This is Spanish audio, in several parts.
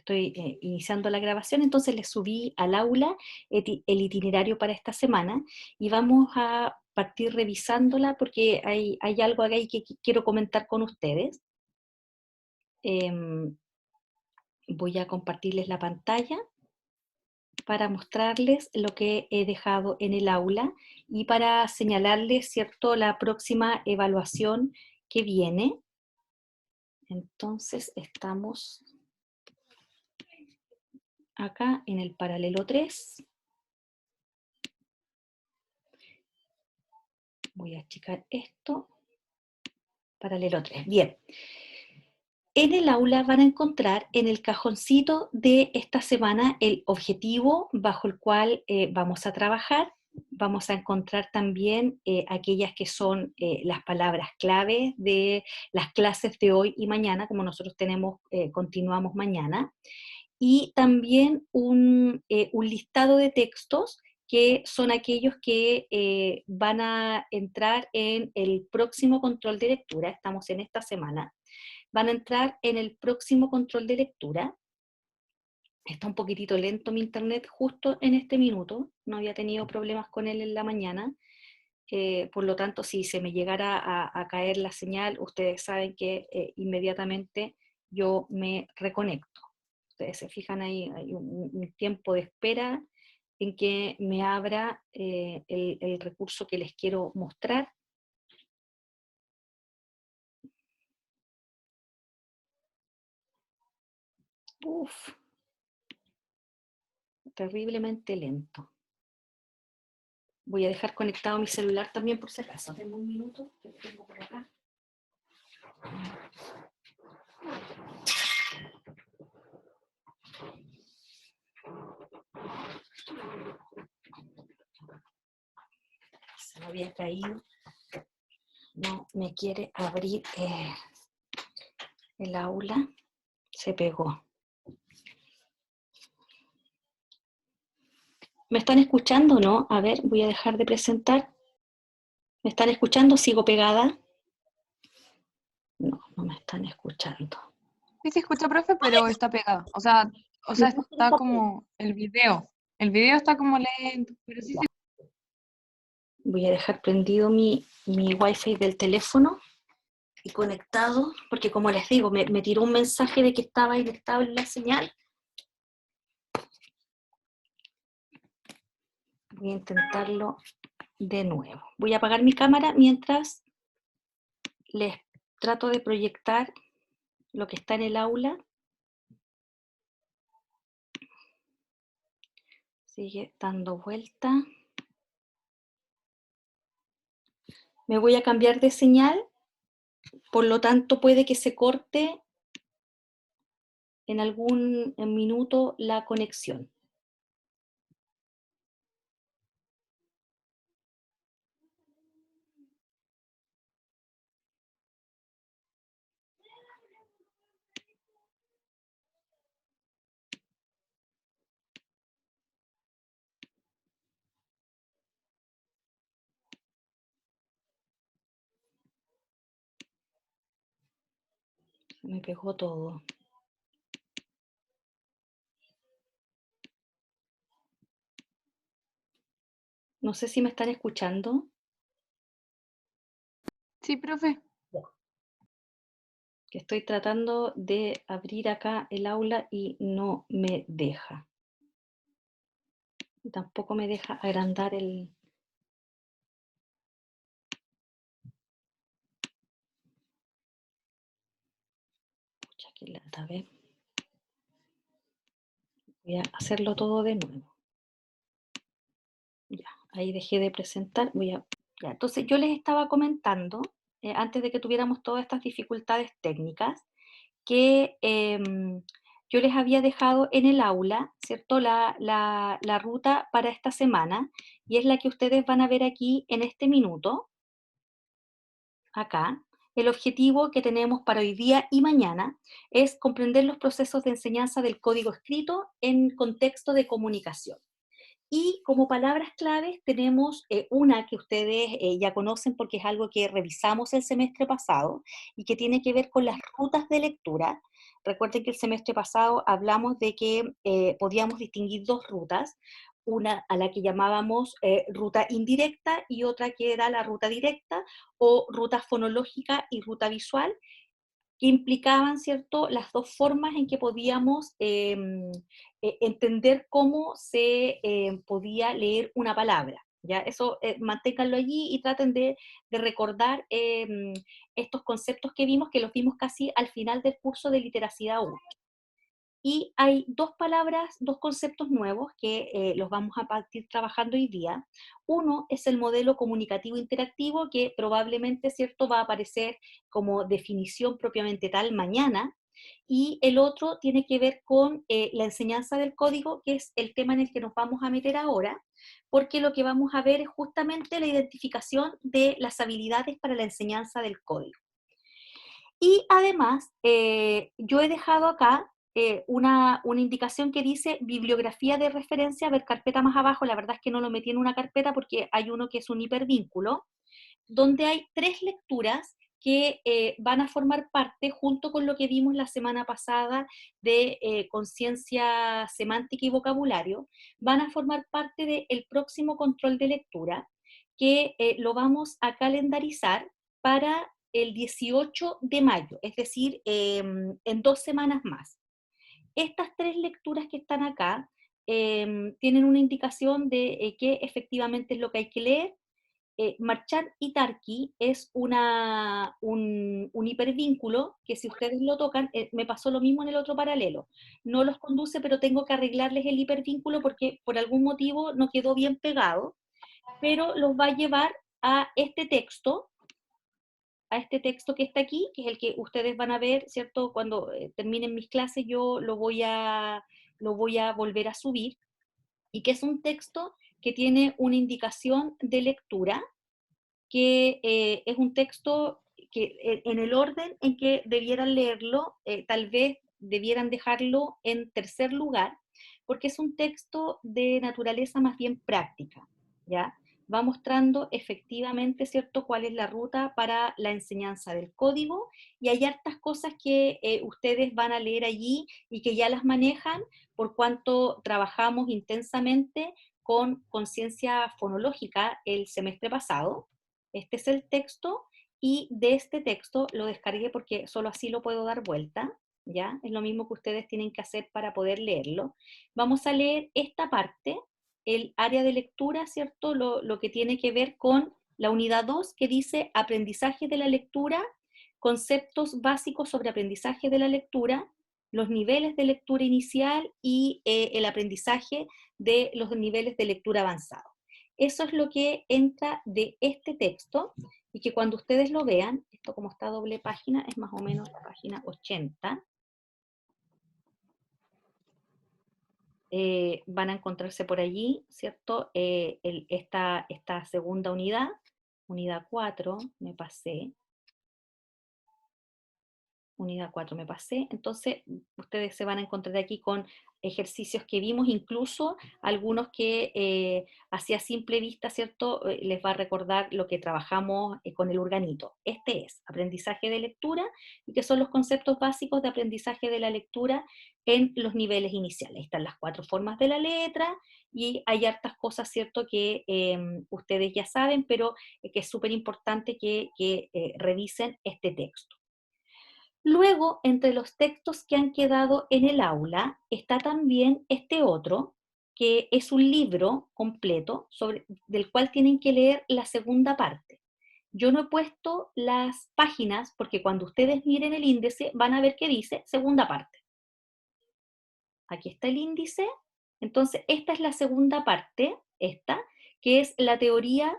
estoy iniciando la grabación, entonces les subí al aula el itinerario para esta semana y vamos a partir revisándola porque hay algo ahí que quiero comentar con ustedes. Voy a compartirles la pantalla para mostrarles lo que he dejado en el aula y para señalarles, ¿cierto?, la próxima evaluación que viene. Entonces estamos acá en el paralelo 3. Voy a achicar esto. Paralelo 3. Bien. En el aula van a encontrar en el cajoncito de esta semana el objetivo bajo el cual vamos a trabajar. Vamos a encontrar también aquellas que son las palabras clave de las clases de hoy y mañana, como nosotros continuamos mañana. Y también un listado de textos que son aquellos que van a entrar en el próximo control de lectura. Estamos en esta semana. Van a entrar en el próximo control de lectura. Está un poquitito lento mi internet justo en este minuto. No había tenido problemas con él en la mañana. Por lo tanto, si se me llegara a caer la señal, ustedes saben que inmediatamente yo me reconecto. Ustedes se fijan ahí, hay un tiempo de espera en que me abra el recurso que les quiero mostrar. Uf, terriblemente lento. Voy a dejar conectado mi celular también por si acaso. Tengo un minuto, que lo tengo por acá. Se me había caído. No me quiere abrir el aula. Se pegó. ¿Me están escuchando o no? A ver, voy a dejar de presentar. ¿Me están escuchando? ¿Sigo pegada? No, no me están escuchando. Sí se escucha, profe, pero está pegado. O sea está como el video. El video está como lento, pero sí se... Voy a dejar prendido mi wifi del teléfono y conectado, porque como les digo, me tiró un mensaje de que estaba inestable la señal. Voy a intentarlo de nuevo. Voy a apagar mi cámara mientras les trato de proyectar lo que está en el aula. Sigue dando vuelta. Me voy a cambiar de señal, por lo tanto puede que se corte en algún minuto la conexión. Se me pegó todo. No sé si me están escuchando. Sí, profe. Que estoy tratando de abrir acá el aula y no me deja. Y tampoco me deja agrandar el... Pucha, qué lata, ¿ve? Voy a hacerlo todo de nuevo. Ya, ahí dejé de presentar. Ya. Entonces yo les estaba comentando, antes de que tuviéramos todas estas dificultades técnicas, que yo les había dejado en el aula, ¿cierto?, la ruta para esta semana, y es la que ustedes van a ver aquí en este minuto, acá. El objetivo que tenemos para hoy día y mañana es comprender los procesos de enseñanza del código escrito en contexto de comunicación. Y como palabras claves tenemos una que ustedes ya conocen porque es algo que revisamos el semestre pasado y que tiene que ver con las rutas de lectura. Recuerden que el semestre pasado hablamos de que podíamos distinguir dos rutas, una a la que llamábamos ruta indirecta y otra que era la ruta directa, o ruta fonológica y ruta visual, que implicaban, ¿cierto?, las dos formas en que podíamos entender cómo se podía leer una palabra. ¿Ya? Eso manténganlo allí y traten de recordar estos conceptos que vimos, que los vimos casi al final del curso de literacidad 1. Y hay dos palabras, dos conceptos nuevos que los vamos a partir trabajando hoy día. Uno es el modelo comunicativo interactivo, que probablemente, ¿cierto?, va a aparecer como definición propiamente tal mañana. Y el otro tiene que ver con la enseñanza del código, que es el tema en el que nos vamos a meter ahora, porque lo que vamos a ver es justamente la identificación de las habilidades para la enseñanza del código. Y además, yo he dejado acá una indicación que dice bibliografía de referencia, ver carpeta más abajo. La verdad es que no lo metí en una carpeta porque hay uno que es un hipervínculo, donde hay 3 lecturas que van a formar parte, junto con lo que vimos la semana pasada de conciencia semántica y vocabulario, van a formar parte del próximo control de lectura, que lo vamos a calendarizar para el 18 de mayo, es decir, en 2 semanas más. Estas 3 lecturas que están acá tienen una indicación de qué efectivamente es lo que hay que leer. Marchand y Tarki es un hipervínculo que, si ustedes lo tocan, me pasó lo mismo en el otro paralelo. No los conduce, pero tengo que arreglarles el hipervínculo porque por algún motivo no quedó bien pegado, pero los va a llevar a este texto que está aquí, que es el que ustedes van a ver, ¿cierto? Cuando terminen mis clases yo lo voy a volver a subir, y que es un texto que tiene una indicación de lectura, que es un texto que en el orden en que debieran leerlo, tal vez debieran dejarlo en tercer lugar, porque es un texto de naturaleza más bien práctica, ¿ya? Va mostrando efectivamente, ¿cierto?, cuál es la ruta para la enseñanza del código, y hay hartas cosas que ustedes van a leer allí y que ya las manejan por cuanto trabajamos intensamente con conciencia fonológica el semestre pasado. Este es el texto, y de este texto lo descargué porque solo así lo puedo dar vuelta, ¿ya? Es lo mismo que ustedes tienen que hacer para poder leerlo. Vamos a leer esta parte, el área de lectura, ¿cierto? Lo que tiene que ver con la unidad 2, que dice aprendizaje de la lectura, conceptos básicos sobre aprendizaje de la lectura, los niveles de lectura inicial y el aprendizaje de los niveles de lectura avanzado. Eso es lo que entra de este texto, y que cuando ustedes lo vean, esto como está a doble página, es más o menos la página 80, van a encontrarse por allí, ¿cierto? Esta segunda unidad, unidad 4, me pasé, unidad 4 me pasé. Entonces ustedes se van a encontrar aquí con ejercicios que vimos, incluso algunos que hacia simple vista, ¿cierto?, les va a recordar lo que trabajamos con el organito. Este es aprendizaje de lectura, y que son los conceptos básicos de aprendizaje de la lectura en los niveles iniciales. Ahí están las 4 formas de la letra, y hay hartas cosas, ¿cierto?, que ustedes ya saben, pero que es súper importante que revisen este texto. Luego, entre los textos que han quedado en el aula, está también este otro, que es un libro completo del cual tienen que leer la segunda parte. Yo no he puesto las páginas porque cuando ustedes miren el índice van a ver que dice segunda parte. Aquí está el índice. Entonces, esta es la segunda parte, que es la teoría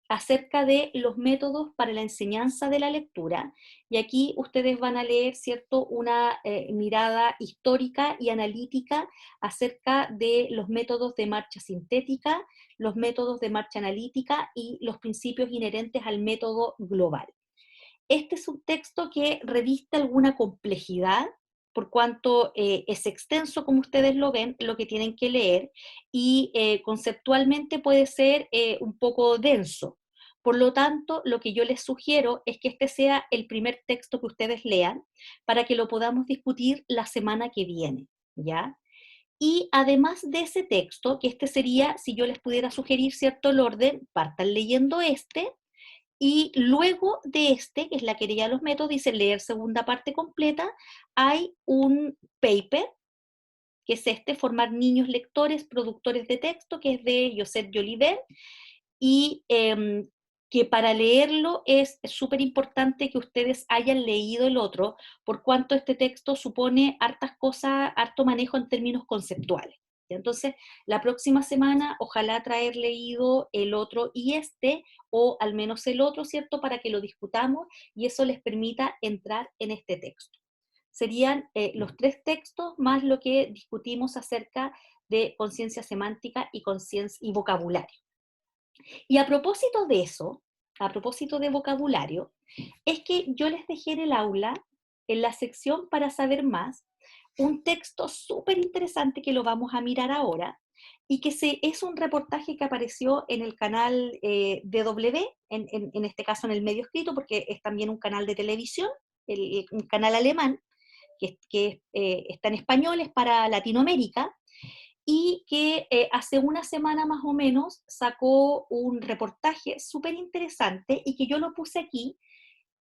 acerca de los métodos para la enseñanza de la lectura. Y aquí ustedes van a leer, ¿cierto?, una mirada histórica y analítica acerca de los métodos de marcha sintética, los métodos de marcha analítica y los principios inherentes al método global. Este es un texto que reviste alguna complejidad, por cuanto es extenso, como ustedes lo ven, lo que tienen que leer, y conceptualmente puede ser un poco denso. Por lo tanto, lo que yo les sugiero es que este sea el primer texto que ustedes lean para que lo podamos discutir la semana que viene, ¿ya? Y además de ese texto, que este sería, si yo les pudiera sugerir cierto el orden, partan leyendo este, y luego de este, que es la querella de los métodos, dice leer segunda parte completa, hay un paper, que es este, formar niños lectores, productores de texto, que es de Josep Jolivet, y que para leerlo es súper importante que ustedes hayan leído el otro, por cuanto este texto supone hartas cosas, harto manejo en términos conceptuales. Entonces, la próxima semana, ojalá traer leído el otro y este, o al menos el otro, ¿cierto? Para que lo discutamos y eso les permita entrar en este texto. Serían los tres textos más lo que discutimos acerca de conciencia semántica y vocabulario. Y a propósito de eso, a propósito de vocabulario, es que yo les dejé en el aula, en la sección para saber más, un texto súper interesante que lo vamos a mirar ahora, y que es un reportaje que apareció en el canal DW, en este caso en el medio escrito, porque es también un canal de televisión, un canal alemán, que está en español, es para Latinoamérica, y que hace una semana más o menos sacó un reportaje súper interesante y que yo lo puse aquí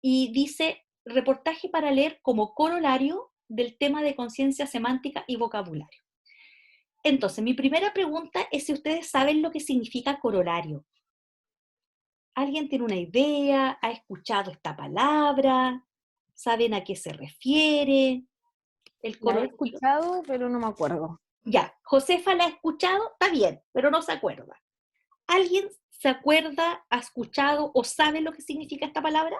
y dice reportaje para leer como corolario del tema de conciencia semántica y vocabulario. Entonces, mi primera pregunta es si ustedes saben lo que significa corolario. ¿Alguien tiene una idea? ¿Ha escuchado esta palabra? ¿Saben a qué se refiere? El La he corolario. escuchado, pero no me acuerdo. Ya, Josefa la ha escuchado, está bien, pero no se acuerda. ¿Alguien se acuerda, ha escuchado o sabe lo que significa esta palabra?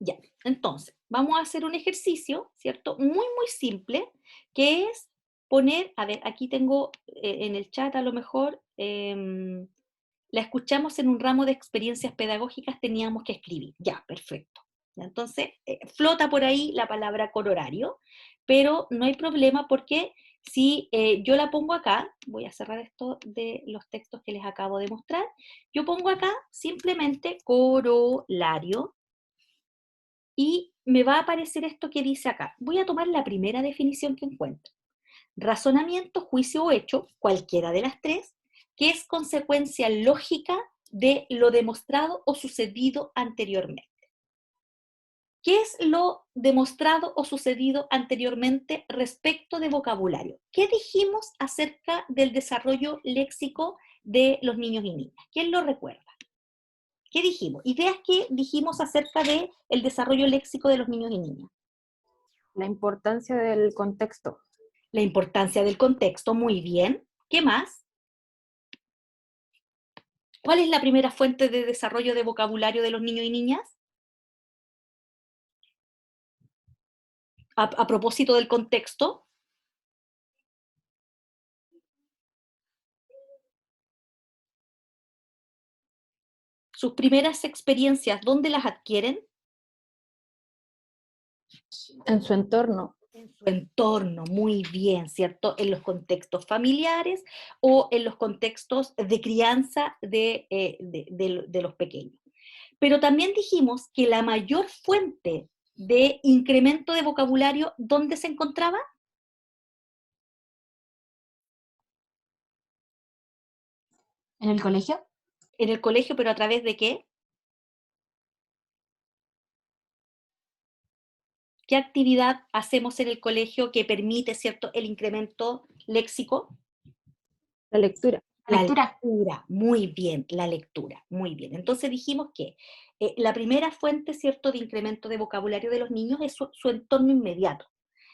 Ya, entonces, vamos a hacer un ejercicio, ¿cierto? Muy, muy simple, que es poner, a ver, aquí tengo en el chat a lo mejor, la escuchamos en un ramo de experiencias pedagógicas, teníamos que escribir. Ya, perfecto. Ya, entonces, flota por ahí la palabra corolario, pero no hay problema porque si yo la pongo acá, voy a cerrar esto de los textos que les acabo de mostrar, yo pongo acá simplemente corolario y me va a aparecer esto que dice acá. Voy a tomar la primera definición que encuentro. Razonamiento, juicio o hecho, cualquiera de las tres, que es consecuencia lógica de lo demostrado o sucedido anteriormente. ¿Qué es lo demostrado o sucedido anteriormente respecto de vocabulario? ¿Qué dijimos acerca del desarrollo léxico de los niños y niñas? ¿Quién lo recuerda? ¿Qué dijimos? Ideas que dijimos acerca del desarrollo léxico de los niños y niñas. La importancia del contexto. La importancia del contexto, muy bien. ¿Qué más? ¿Cuál es la primera fuente de desarrollo de vocabulario de los niños y niñas? A propósito del contexto, sus primeras experiencias, ¿dónde las adquieren? En su entorno. En su entorno, muy bien, ¿cierto? En los contextos familiares o en los contextos de crianza de los pequeños. Pero también dijimos que la mayor fuente de incremento de vocabulario, ¿dónde se encontraba? ¿En el colegio? En el colegio, pero ¿a través de qué? ¿Qué actividad hacemos en el colegio que permite, ¿cierto?, el incremento léxico? La lectura. La lectura, muy bien, la lectura, muy bien. Entonces dijimos que la primera fuente, ¿cierto?, de incremento de vocabulario de los niños es su entorno inmediato,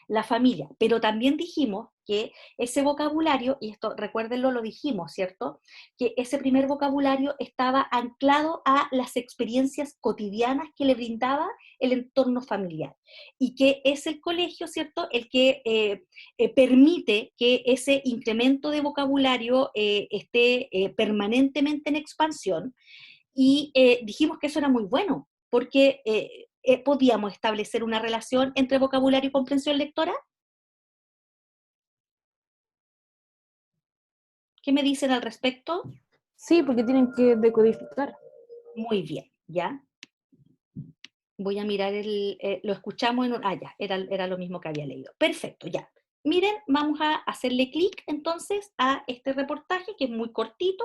la familia. Pero también dijimos que ese vocabulario, y esto recuérdenlo, lo dijimos, ¿cierto?, que ese primer vocabulario estaba anclado a las experiencias cotidianas que le brindaba el entorno familiar. Y que es el colegio, ¿cierto?, el que permite que ese incremento de vocabulario esté permanentemente en expansión, y dijimos que eso era muy bueno, porque podíamos establecer una relación entre vocabulario y comprensión lectora. ¿Qué me dicen al respecto? Sí, porque tienen que decodificar. Muy bien, ¿ya? Voy a mirar lo escuchamos en un, ya, era lo mismo que había leído. Perfecto, ya. Miren, vamos a hacerle clic entonces a este reportaje, que es muy cortito,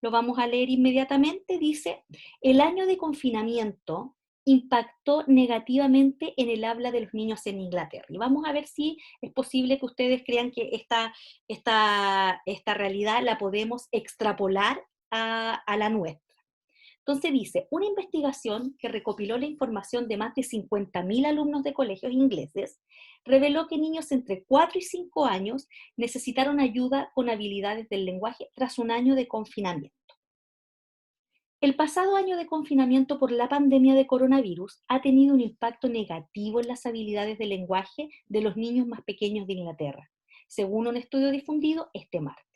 lo vamos a leer inmediatamente. Dice, el año de confinamiento impactó negativamente en el habla de los niños en Inglaterra. Y vamos a ver si es posible que ustedes crean que esta realidad la podemos extrapolar a la nuestra. Entonces dice, una investigación que recopiló la información de más de 50.000 alumnos de colegios ingleses reveló que niños entre 4 y 5 años necesitaron ayuda con habilidades del lenguaje tras un año de confinamiento. El pasado año de confinamiento por la pandemia de coronavirus ha tenido un impacto negativo en las habilidades de lenguaje de los niños más pequeños de Inglaterra, según un estudio difundido este martes.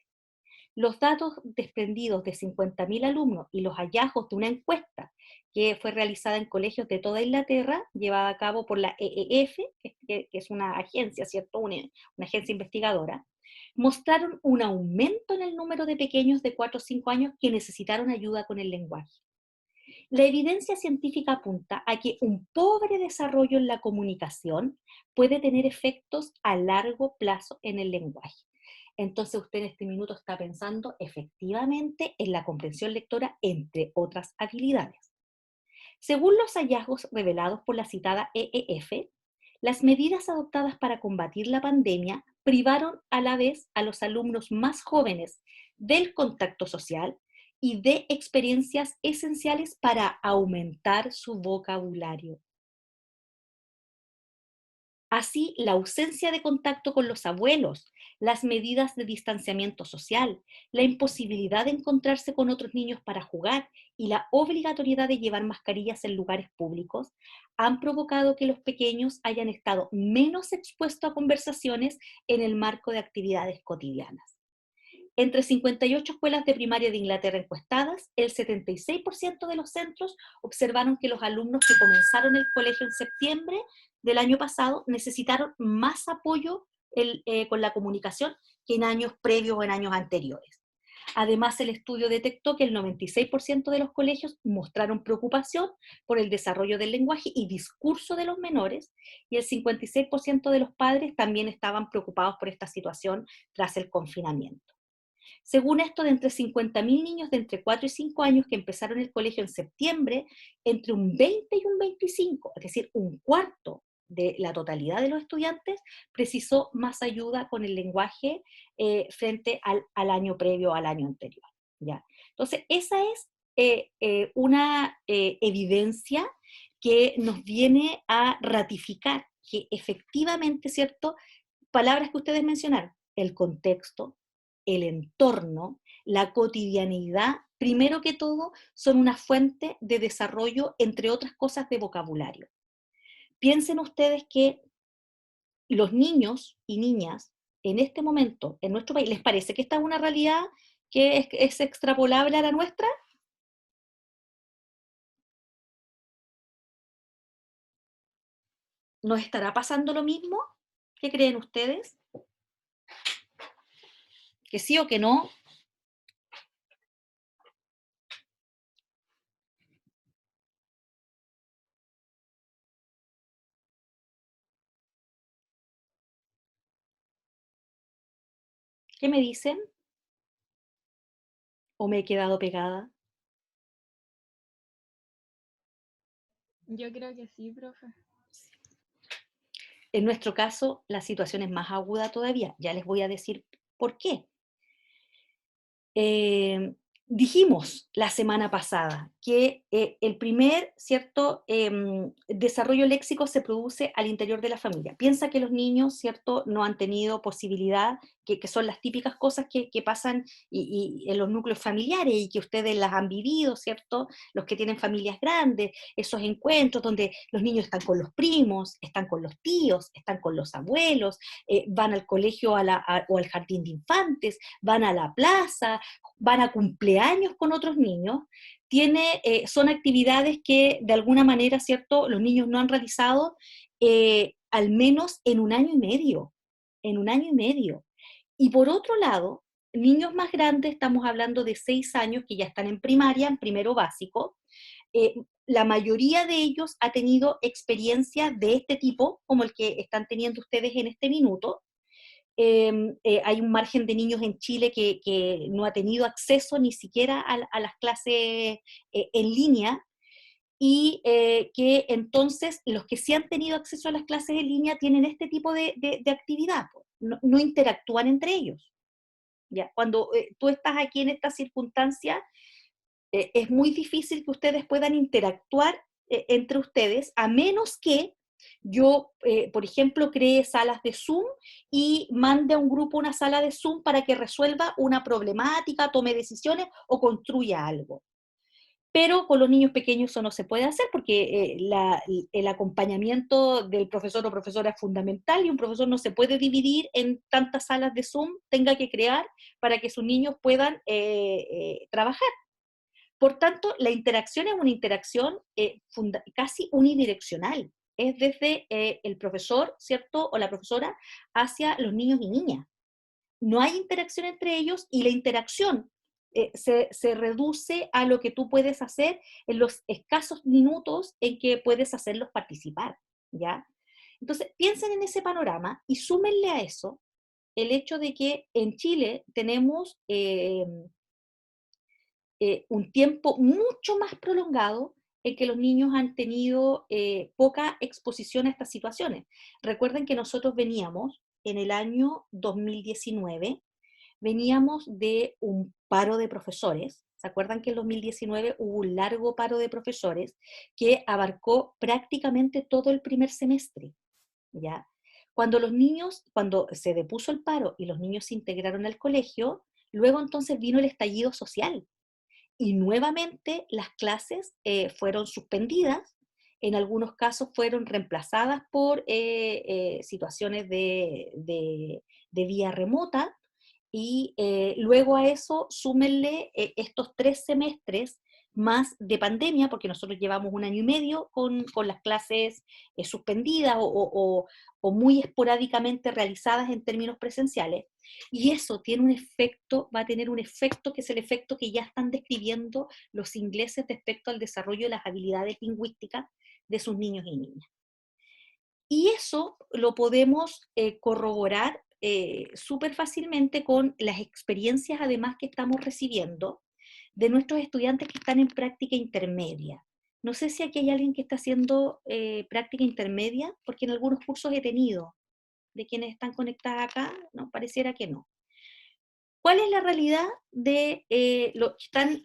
Los datos desprendidos de 50.000 alumnos y los hallazgos de una encuesta que fue realizada en colegios de toda Inglaterra, llevada a cabo por la EEF, que es una agencia, ¿cierto? Una agencia investigadora, mostraron un aumento en el número de pequeños de 4 o 5 años que necesitaron ayuda con el lenguaje. La evidencia científica apunta a que un pobre desarrollo en la comunicación puede tener efectos a largo plazo en el lenguaje. Entonces usted en este minuto está pensando efectivamente en la comprensión lectora, entre otras habilidades. Según los hallazgos revelados por la citada EEF, las medidas adoptadas para combatir la pandemia privaron a la vez a los alumnos más jóvenes del contacto social y de experiencias esenciales para aumentar su vocabulario. Así, la ausencia de contacto con los abuelos, las medidas de distanciamiento social, la imposibilidad de encontrarse con otros niños para jugar y la obligatoriedad de llevar mascarillas en lugares públicos han provocado que los pequeños hayan estado menos expuestos a conversaciones en el marco de actividades cotidianas. Entre 58 escuelas de primaria de Inglaterra encuestadas, el 76% de los centros observaron que los alumnos que comenzaron el colegio en septiembre del año pasado necesitaron más apoyo con la comunicación que en años previos o en años anteriores. Además, el estudio detectó que el 96% de los colegios mostraron preocupación por el desarrollo del lenguaje y discurso de los menores, y el 56% de los padres también estaban preocupados por esta situación tras el confinamiento. Según esto, de entre 50.000 niños de entre 4 y 5 años que empezaron el colegio en septiembre, entre un 20 y un 25, es decir, un cuarto de la totalidad de los estudiantes, precisó más ayuda con el lenguaje frente al año previo, al año anterior. ¿Ya? Entonces, esa es una evidencia que nos viene a ratificar que efectivamente, ¿cierto? Palabras que ustedes mencionaron, el contexto, el entorno, la cotidianidad, primero que todo, son una fuente de desarrollo, entre otras cosas, de vocabulario. Piensen ustedes que los niños y niñas en este momento, en nuestro país, ¿les parece que esta es una realidad que es extrapolable a la nuestra? ¿Nos estará pasando lo mismo? ¿Qué creen ustedes? ¿Que sí o que no? ¿Qué me dicen? ¿O me he quedado pegada? Yo creo que sí, profe. En nuestro caso, la situación es más aguda todavía. Ya les voy a decir por qué. Eh, Dijimos la semana pasada que el primer cierto desarrollo léxico se produce al interior de la familia. Piensa que los niños cierto no han tenido posibilidad, que son las típicas cosas que pasan y en los núcleos familiares y que ustedes las han vivido, cierto, los que tienen familias grandes, esos encuentros donde los niños están con los primos, están con los tíos, están con los abuelos, van al colegio o al jardín de infantes, van a la plaza, van a cumpleaños con otros niños, son actividades que de alguna manera, ¿cierto?, los niños no han realizado al menos en un año y medio, en un año y medio. Y por otro lado, niños más grandes, estamos hablando de 6 años que ya están en primaria, en primero básico, la mayoría de ellos ha tenido experiencias de este tipo, como el que están teniendo ustedes en este minuto. Hay un margen de niños en Chile que no ha tenido acceso ni siquiera a las clases en línea, y que entonces los que sí han tenido acceso a las clases en línea tienen este tipo de actividad, pues. No, no interactúan entre ellos. ¿Ya? Cuando tú estás aquí en esta circunstancia, es muy difícil que ustedes puedan interactuar entre ustedes, a menos que yo, por ejemplo, cree salas de Zoom y mande a un grupo una sala de Zoom para que resuelva una problemática, tome decisiones o construya algo. Pero con los niños pequeños eso no se puede hacer porque el acompañamiento del profesor o profesora es fundamental, y un profesor no se puede dividir en tantas salas de Zoom, tenga que crear para que sus niños puedan trabajar. Por tanto, la interacción es una interacción casi unidireccional. Es desde el profesor, ¿cierto?, o la profesora hacia los niños y niñas. No hay interacción entre ellos, y la interacción se reduce a lo que tú puedes hacer en los escasos minutos en que puedes hacerlos participar, ¿ya? Entonces, piensen en ese panorama y súmenle a eso el hecho de que en Chile tenemos un tiempo mucho más prolongado en que los niños han tenido poca exposición a estas situaciones. Recuerden que nosotros veníamos en el año 2019, veníamos de un paro de profesores. ¿Se acuerdan que en 2019 hubo un largo paro de profesores que abarcó prácticamente todo el primer semestre? ¿Ya? Cuando se depuso el paro y los niños se integraron al colegio, luego entonces vino el estallido social, y nuevamente las clases fueron suspendidas, en algunos casos fueron reemplazadas por situaciones de vía remota, y luego a eso súmenle estos 3 semestres más de pandemia, porque nosotros llevamos un año y medio con las clases suspendidas o muy esporádicamente realizadas en términos presenciales, y eso tiene un efecto, va a tener un efecto que es el efecto que ya están describiendo los ingleses respecto al desarrollo de las habilidades lingüísticas de sus niños y niñas. Y eso lo podemos corroborar súper fácilmente con las experiencias además que estamos recibiendo de nuestros estudiantes que están en práctica intermedia. No sé si aquí hay alguien que está haciendo práctica intermedia, porque en algunos cursos he tenido, de quienes están conectadas acá, no, pareciera que no. ¿Cuál es la realidad de lo que están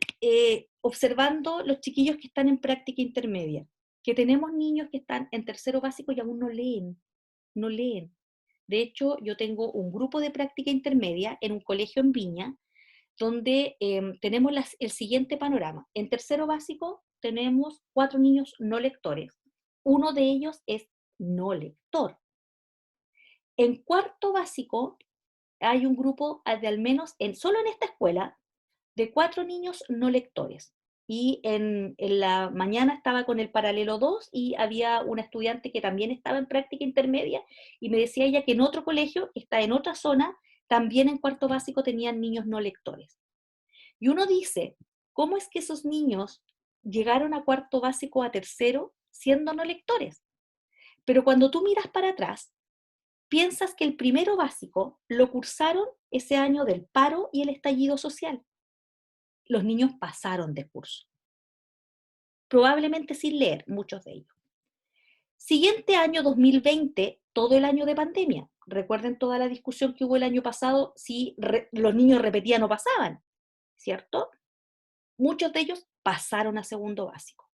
observando los chiquillos que están en práctica intermedia? Que tenemos niños que están en tercero básico y aún no leen, no leen. De hecho, yo tengo un grupo de práctica intermedia en un colegio en Viña, donde tenemos el siguiente panorama. En tercero básico tenemos 4 niños no lectores. Uno de ellos es no lector. En cuarto básico hay un grupo de al menos, solo en esta escuela, de 4 niños no lectores. Y en la mañana estaba con el paralelo 2 y había una estudiante que también estaba en práctica intermedia, y me decía ella que en otro colegio, que está en otra zona, también en cuarto básico tenían niños no lectores. Y uno dice, ¿cómo es que esos niños llegaron a cuarto básico, a tercero, siendo no lectores? Pero cuando tú miras para atrás, piensas que el primero básico lo cursaron ese año del paro y el estallido social. Los niños pasaron de curso, probablemente sin leer, muchos de ellos. Siguiente año, 2020, todo el año de pandemia. Recuerden toda la discusión que hubo el año pasado, si los niños repetían o pasaban, ¿cierto? Muchos de ellos pasaron a segundo básico,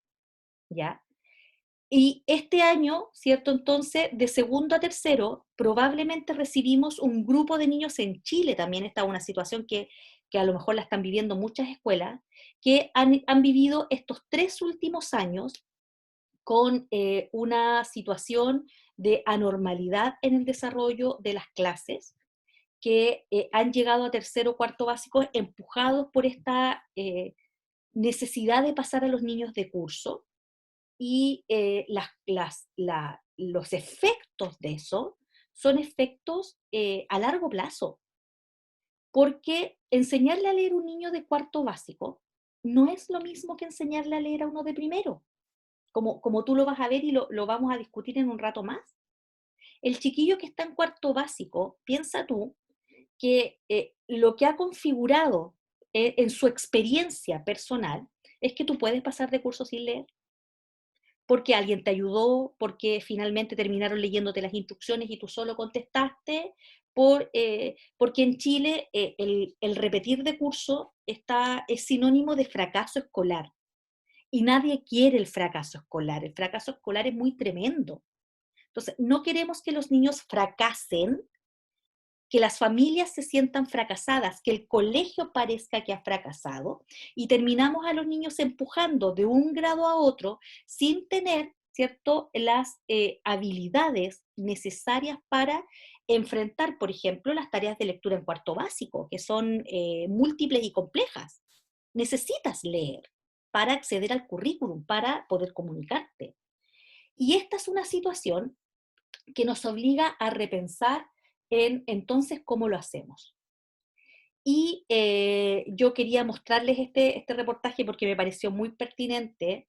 ¿ya? Y este año, ¿cierto? Entonces, de segundo a tercero, probablemente recibimos un grupo de niños en Chile, también está una situación que a lo mejor la están viviendo muchas escuelas, que han vivido estos 3 últimos años con una situación de anormalidad en el desarrollo de las clases, que han llegado a tercero o cuarto básico empujados por esta necesidad de pasar a los niños de curso y los efectos de eso son efectos a largo plazo, porque enseñarle a leer a un niño de cuarto básico no es lo mismo que enseñarle a leer a uno de primero, como tú lo vas a ver y lo vamos a discutir en un rato más. El chiquillo que está en cuarto básico, piensa tú, que lo que ha configurado en su experiencia personal es que tú puedes pasar de curso sin leer, porque alguien te ayudó, porque finalmente terminaron leyéndote las instrucciones y tú solo contestaste, porque en Chile el repetir de curso es sinónimo de fracaso escolar. Y nadie quiere el fracaso escolar es muy tremendo. Entonces, no queremos que los niños fracasen, que las familias se sientan fracasadas, que el colegio parezca que ha fracasado, y terminamos a los niños empujando de un grado a otro sin tener, ¿cierto?, las habilidades necesarias para enfrentar, por ejemplo, las tareas de lectura en cuarto básico, que son múltiples y complejas. Necesitas leer para acceder al currículum, para poder comunicarte. Y esta es una situación que nos obliga a repensar en entonces cómo lo hacemos. Y yo quería mostrarles este reportaje porque me pareció muy pertinente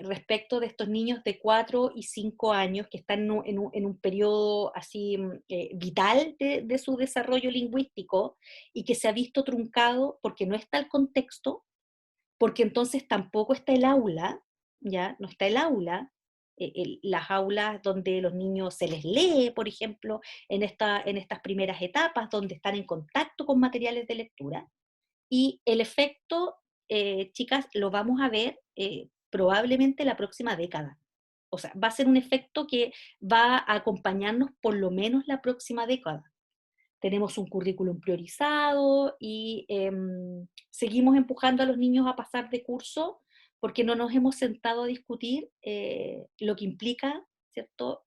respecto de estos niños de 4 y 5 años que están en un periodo así vital de su desarrollo lingüístico y que se ha visto truncado porque no está el contexto, porque entonces tampoco está el aula, ¿ya? No está el aula, las aulas donde los niños se les lee, por ejemplo, en estas primeras etapas, donde están en contacto con materiales de lectura. Y el efecto, chicas, lo vamos a ver probablemente la próxima década. O sea, va a ser un efecto que va a acompañarnos por lo menos la próxima década. Tenemos un currículum priorizado y seguimos empujando a los niños a pasar de curso porque no nos hemos sentado a discutir lo que implica, ¿cierto?,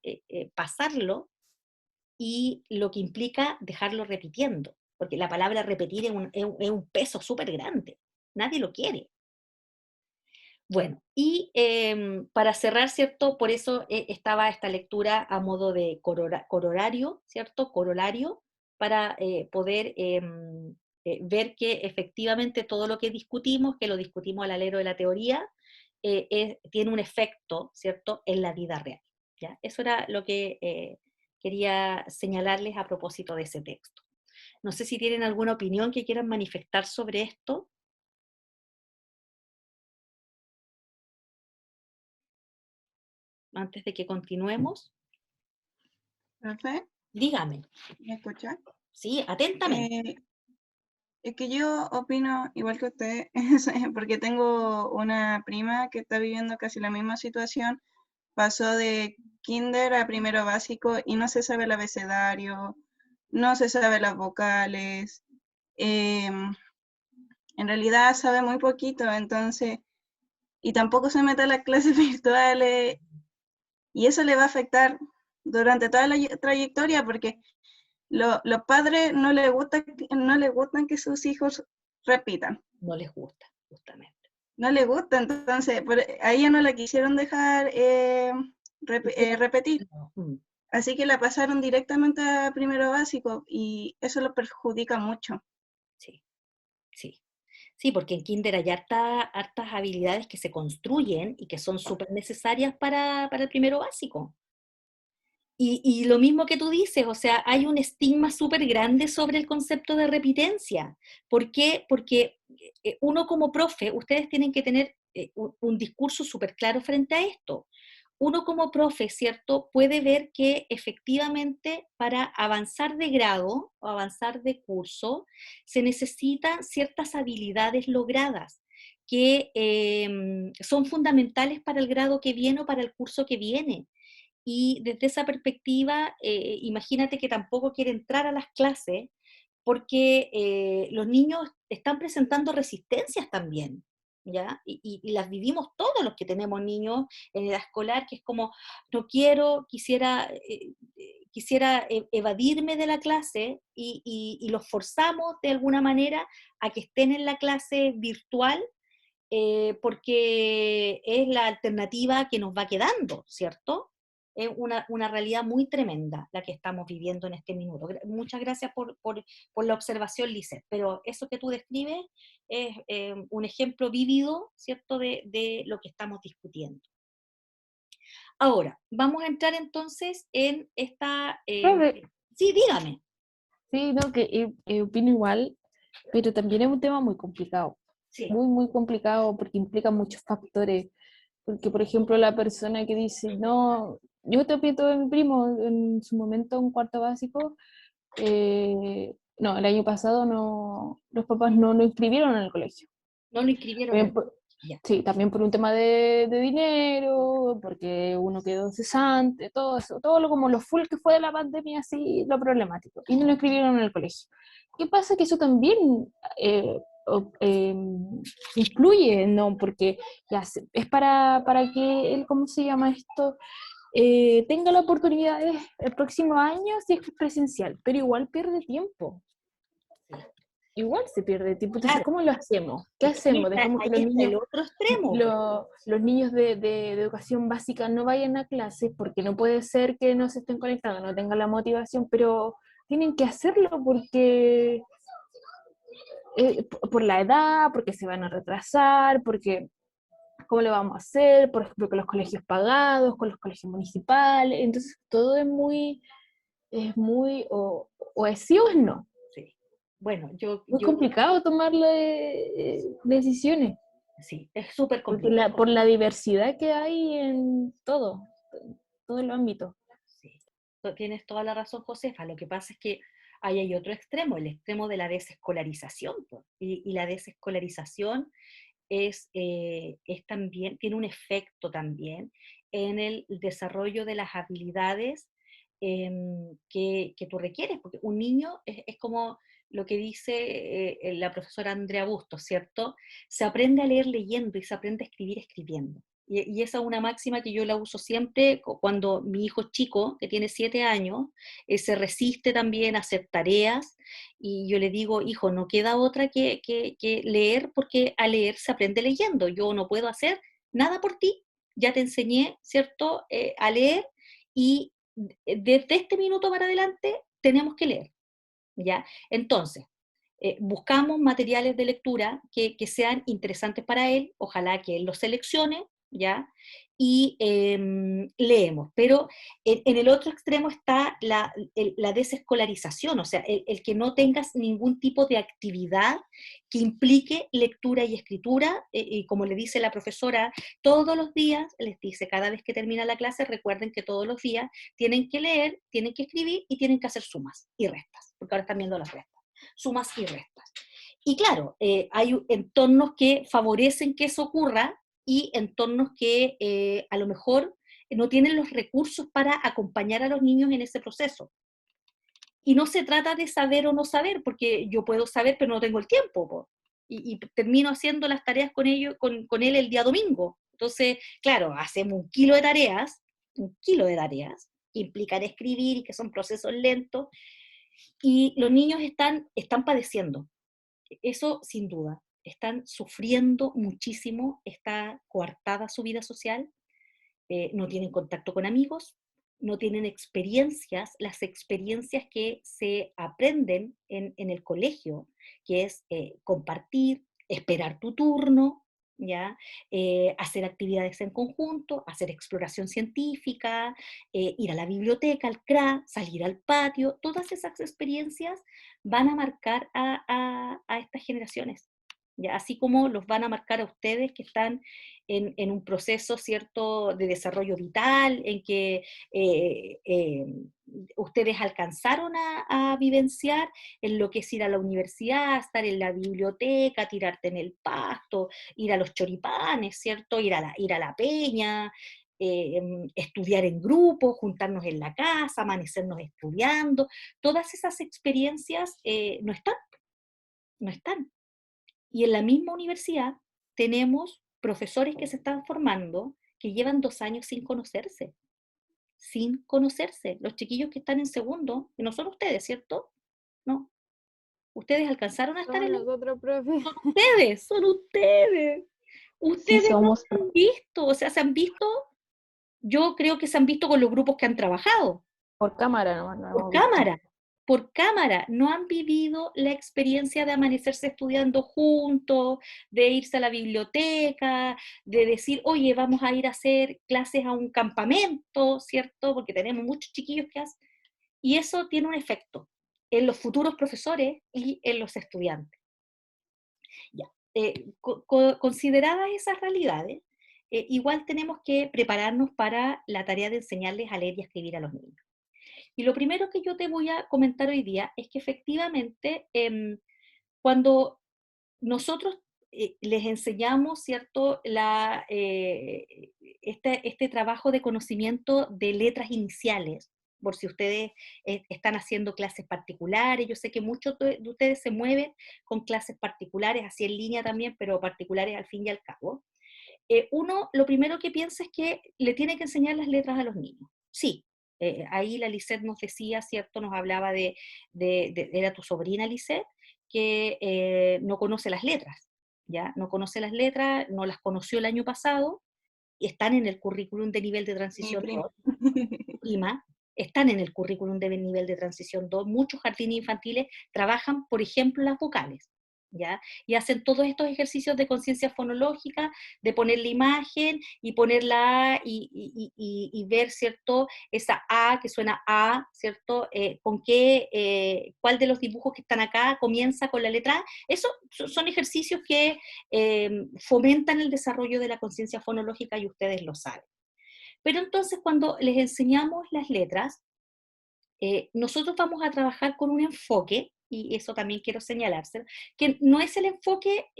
pasarlo y lo que implica dejarlo repitiendo, porque la palabra repetir es un peso súper grande, nadie lo quiere. Bueno, y para cerrar, ¿cierto? Por eso estaba esta lectura a modo de corolario, ¿cierto? Corolario, para poder ver que efectivamente todo lo que discutimos, que lo discutimos al alero de la teoría, tiene un efecto, ¿cierto?, en la vida real. ¿Ya? Eso era lo que quería señalarles a propósito de ese texto. No sé si tienen alguna opinión que quieran manifestar sobre esto. Antes de que continuemos. Profe, Dígame. ¿me escucha? Sí, atentamente. Es que yo opino igual que usted, porque tengo una prima que está viviendo casi la misma situación. Pasó de kinder a primero básico y no se sabe el abecedario, no se sabe las vocales. En realidad sabe muy poquito, entonces, y tampoco se mete a las clases virtuales, y eso le va a afectar durante toda la trayectoria, porque los padres no les gustan que sus hijos repitan. No les gusta, justamente. No les gusta, entonces a ella no la quisieron dejar repetir. Así que la pasaron directamente a primero básico y eso lo perjudica mucho. Sí, sí. Sí, porque en kinder hay hartas habilidades que se construyen y que son súper necesarias para el primero básico. Y lo mismo que tú dices, o sea, hay un estigma súper grande sobre el concepto de repitencia. ¿Por qué? Porque uno como profe, ustedes tienen que tener un discurso súper claro frente a esto. Uno como profe, ¿cierto?, puede ver que efectivamente para avanzar de grado o avanzar de curso se necesitan ciertas habilidades logradas que son fundamentales para el grado que viene o para el curso que viene. Y desde esa perspectiva, imagínate que tampoco quiere entrar a las clases porque los niños están presentando resistencias también, ¿ya? Y las vivimos todos los que tenemos niños en edad escolar, que es como, no quiero, quisiera evadirme de la clase y los forzamos de alguna manera a que estén en la clase virtual porque es la alternativa que nos va quedando, ¿cierto? Es una realidad muy tremenda la que estamos viviendo en este minuto. Muchas gracias por la observación, Lisette, pero eso que tú describes es un ejemplo vívido, ¿cierto?, de lo que estamos discutiendo. Ahora, vamos a entrar entonces en esta... Profe, sí, dígame. sí, no, que opino igual, pero también es un tema muy complicado. Sí. Muy, muy complicado porque implica muchos factores. Porque, por ejemplo, la persona que dice, no, yo te aprieto de mi primo en su momento, un cuarto básico, no, el año pasado no, los papás no lo inscribieron en el colegio. No lo inscribieron. También sí, también por un tema de dinero, porque uno quedó cesante, todo eso, todo lo como lo full que fue de la pandemia, así, lo problemático. Y no lo inscribieron en el colegio. ¿Qué pasa? Que eso también eh, influye, ¿no? Porque ya es para que él, ¿cómo se llama esto? Tenga la oportunidad el próximo año si es presencial, pero igual pierde tiempo. Igual se pierde tiempo. Entonces, Claro. ¿cómo lo hacemos? ¿Qué hacemos? ¿Dejamos que los niños, el otro extremo. los niños de educación básica no vayan a clases? Porque no puede ser que no se estén conectando, no tengan la motivación, pero tienen que hacerlo porque por la edad, porque se van a retrasar, porque ¿cómo lo vamos a hacer? Por ejemplo, con los colegios pagados, con los colegios municipales. Entonces, todo es muy o es sí o es no. Sí. Bueno, Muy complicado tomar decisiones. Sí, es súper complicado. Por la diversidad que hay en todo el ámbito. Sí. Tienes toda la razón, Josefa. Lo que pasa es que ahí hay otro extremo, el extremo de la desescolarización. Pues. Y la desescolarización es también, tiene un efecto también en el desarrollo de las habilidades que tú requieres, porque un niño es como lo que dice la profesora Andrea Bustos, ¿cierto? Se aprende a leer leyendo y se aprende a escribir escribiendo. Y esa es una máxima que yo la uso siempre cuando mi hijo chico, que tiene 7 años, se resiste también a hacer tareas, y yo le digo, hijo, no queda otra que leer, porque a leer se aprende leyendo. Yo no puedo hacer nada por ti, ya te enseñé, ¿cierto?, a leer, y desde este minuto para adelante tenemos que leer, ¿ya? Entonces, buscamos materiales de lectura que sean interesantes para él, ojalá que él los seleccione, ¿ya? Y leemos. Pero en el otro extremo está la desescolarización, o sea, el que no tengas ningún tipo de actividad que implique lectura y escritura, y como le dice la profesora, todos los días, les dice, cada vez que termina la clase, recuerden que todos los días tienen que leer, tienen que escribir y tienen que hacer sumas y restas, porque ahora están viendo las restas. Sumas y restas. Y claro, hay entornos que favorecen que eso ocurra y entornos que a lo mejor no tienen los recursos para acompañar a los niños en ese proceso. Y no se trata de saber o no saber, porque yo puedo saber, pero no tengo el tiempo, po. Y termino haciendo las tareas con él el día domingo. Entonces, claro, hacemos un kilo de tareas, que implican escribir y que son procesos lentos, y los niños están padeciendo, eso sin duda, están sufriendo muchísimo, está coartada su vida social, no tienen contacto con amigos, no tienen experiencias, las experiencias que se aprenden en el colegio, que es compartir, esperar tu turno, ¿ya? Hacer actividades en conjunto, hacer exploración científica, ir a la biblioteca, al CRA, salir al patio, todas esas experiencias van a marcar a estas generaciones, ¿ya? Así como los van a marcar a ustedes que están en un proceso, ¿cierto?, de desarrollo vital, en que ustedes alcanzaron a vivenciar en lo que es ir a la universidad, estar en la biblioteca, tirarte en el pasto, ir a los choripanes, ¿cierto?, ir a la peña, estudiar en grupo, juntarnos en la casa, amanecernos estudiando. Todas esas experiencias no están. Y en la misma universidad tenemos profesores que se están formando que llevan 2 años sin conocerse. Los chiquillos que están en segundo, que no son ustedes, ¿cierto? No. Ustedes alcanzaron a estar Somos en nosotros, profe. Son ustedes. Ustedes no somos se han visto, o sea, se han visto, yo creo que se han visto con los grupos que han trabajado, por cámara, no hemos por visto. cámara, por cámara, no han vivido la experiencia de amanecerse estudiando juntos, de irse a la biblioteca, de decir, oye, vamos a ir a hacer clases a un campamento, ¿cierto? Porque tenemos muchos chiquillos que hacen, y eso tiene un efecto en los futuros profesores y en los estudiantes. Ya. Consideradas esas realidades, igual tenemos que prepararnos para la tarea de enseñarles a leer y a escribir a los niños. Y lo primero que yo te voy a comentar hoy día es que efectivamente cuando nosotros les enseñamos, ¿cierto?, este trabajo de conocimiento de letras iniciales, por si ustedes están haciendo clases particulares, yo sé que muchos de ustedes se mueven con clases particulares, así en línea también, pero particulares al fin y al cabo. Uno, lo primero que piensa es que le tiene que enseñar las letras a los niños. Sí, ahí la Lisette nos decía, ¿cierto? Nos hablaba era tu sobrina Lisette, que no conoce las letras, ¿ya? No conoce las letras, no las conoció el año pasado, y están en el currículum de nivel de Mi transición prima. 2, prima, están en el currículum de nivel de transición 2. Muchos jardines infantiles trabajan, por ejemplo, las vocales, ¿ya? Y hacen todos estos ejercicios de conciencia fonológica, de poner la imagen y ponerla y ver, ¿cierto? Esa A que suena A, ¿cierto? Con qué, cuál de los dibujos que están acá comienza con la letra A. Eso son ejercicios que fomentan el desarrollo de la conciencia fonológica y ustedes lo saben. Pero entonces cuando les enseñamos las letras, nosotros vamos a trabajar con un enfoque, y eso también quiero señalárselo, que no es el enfoque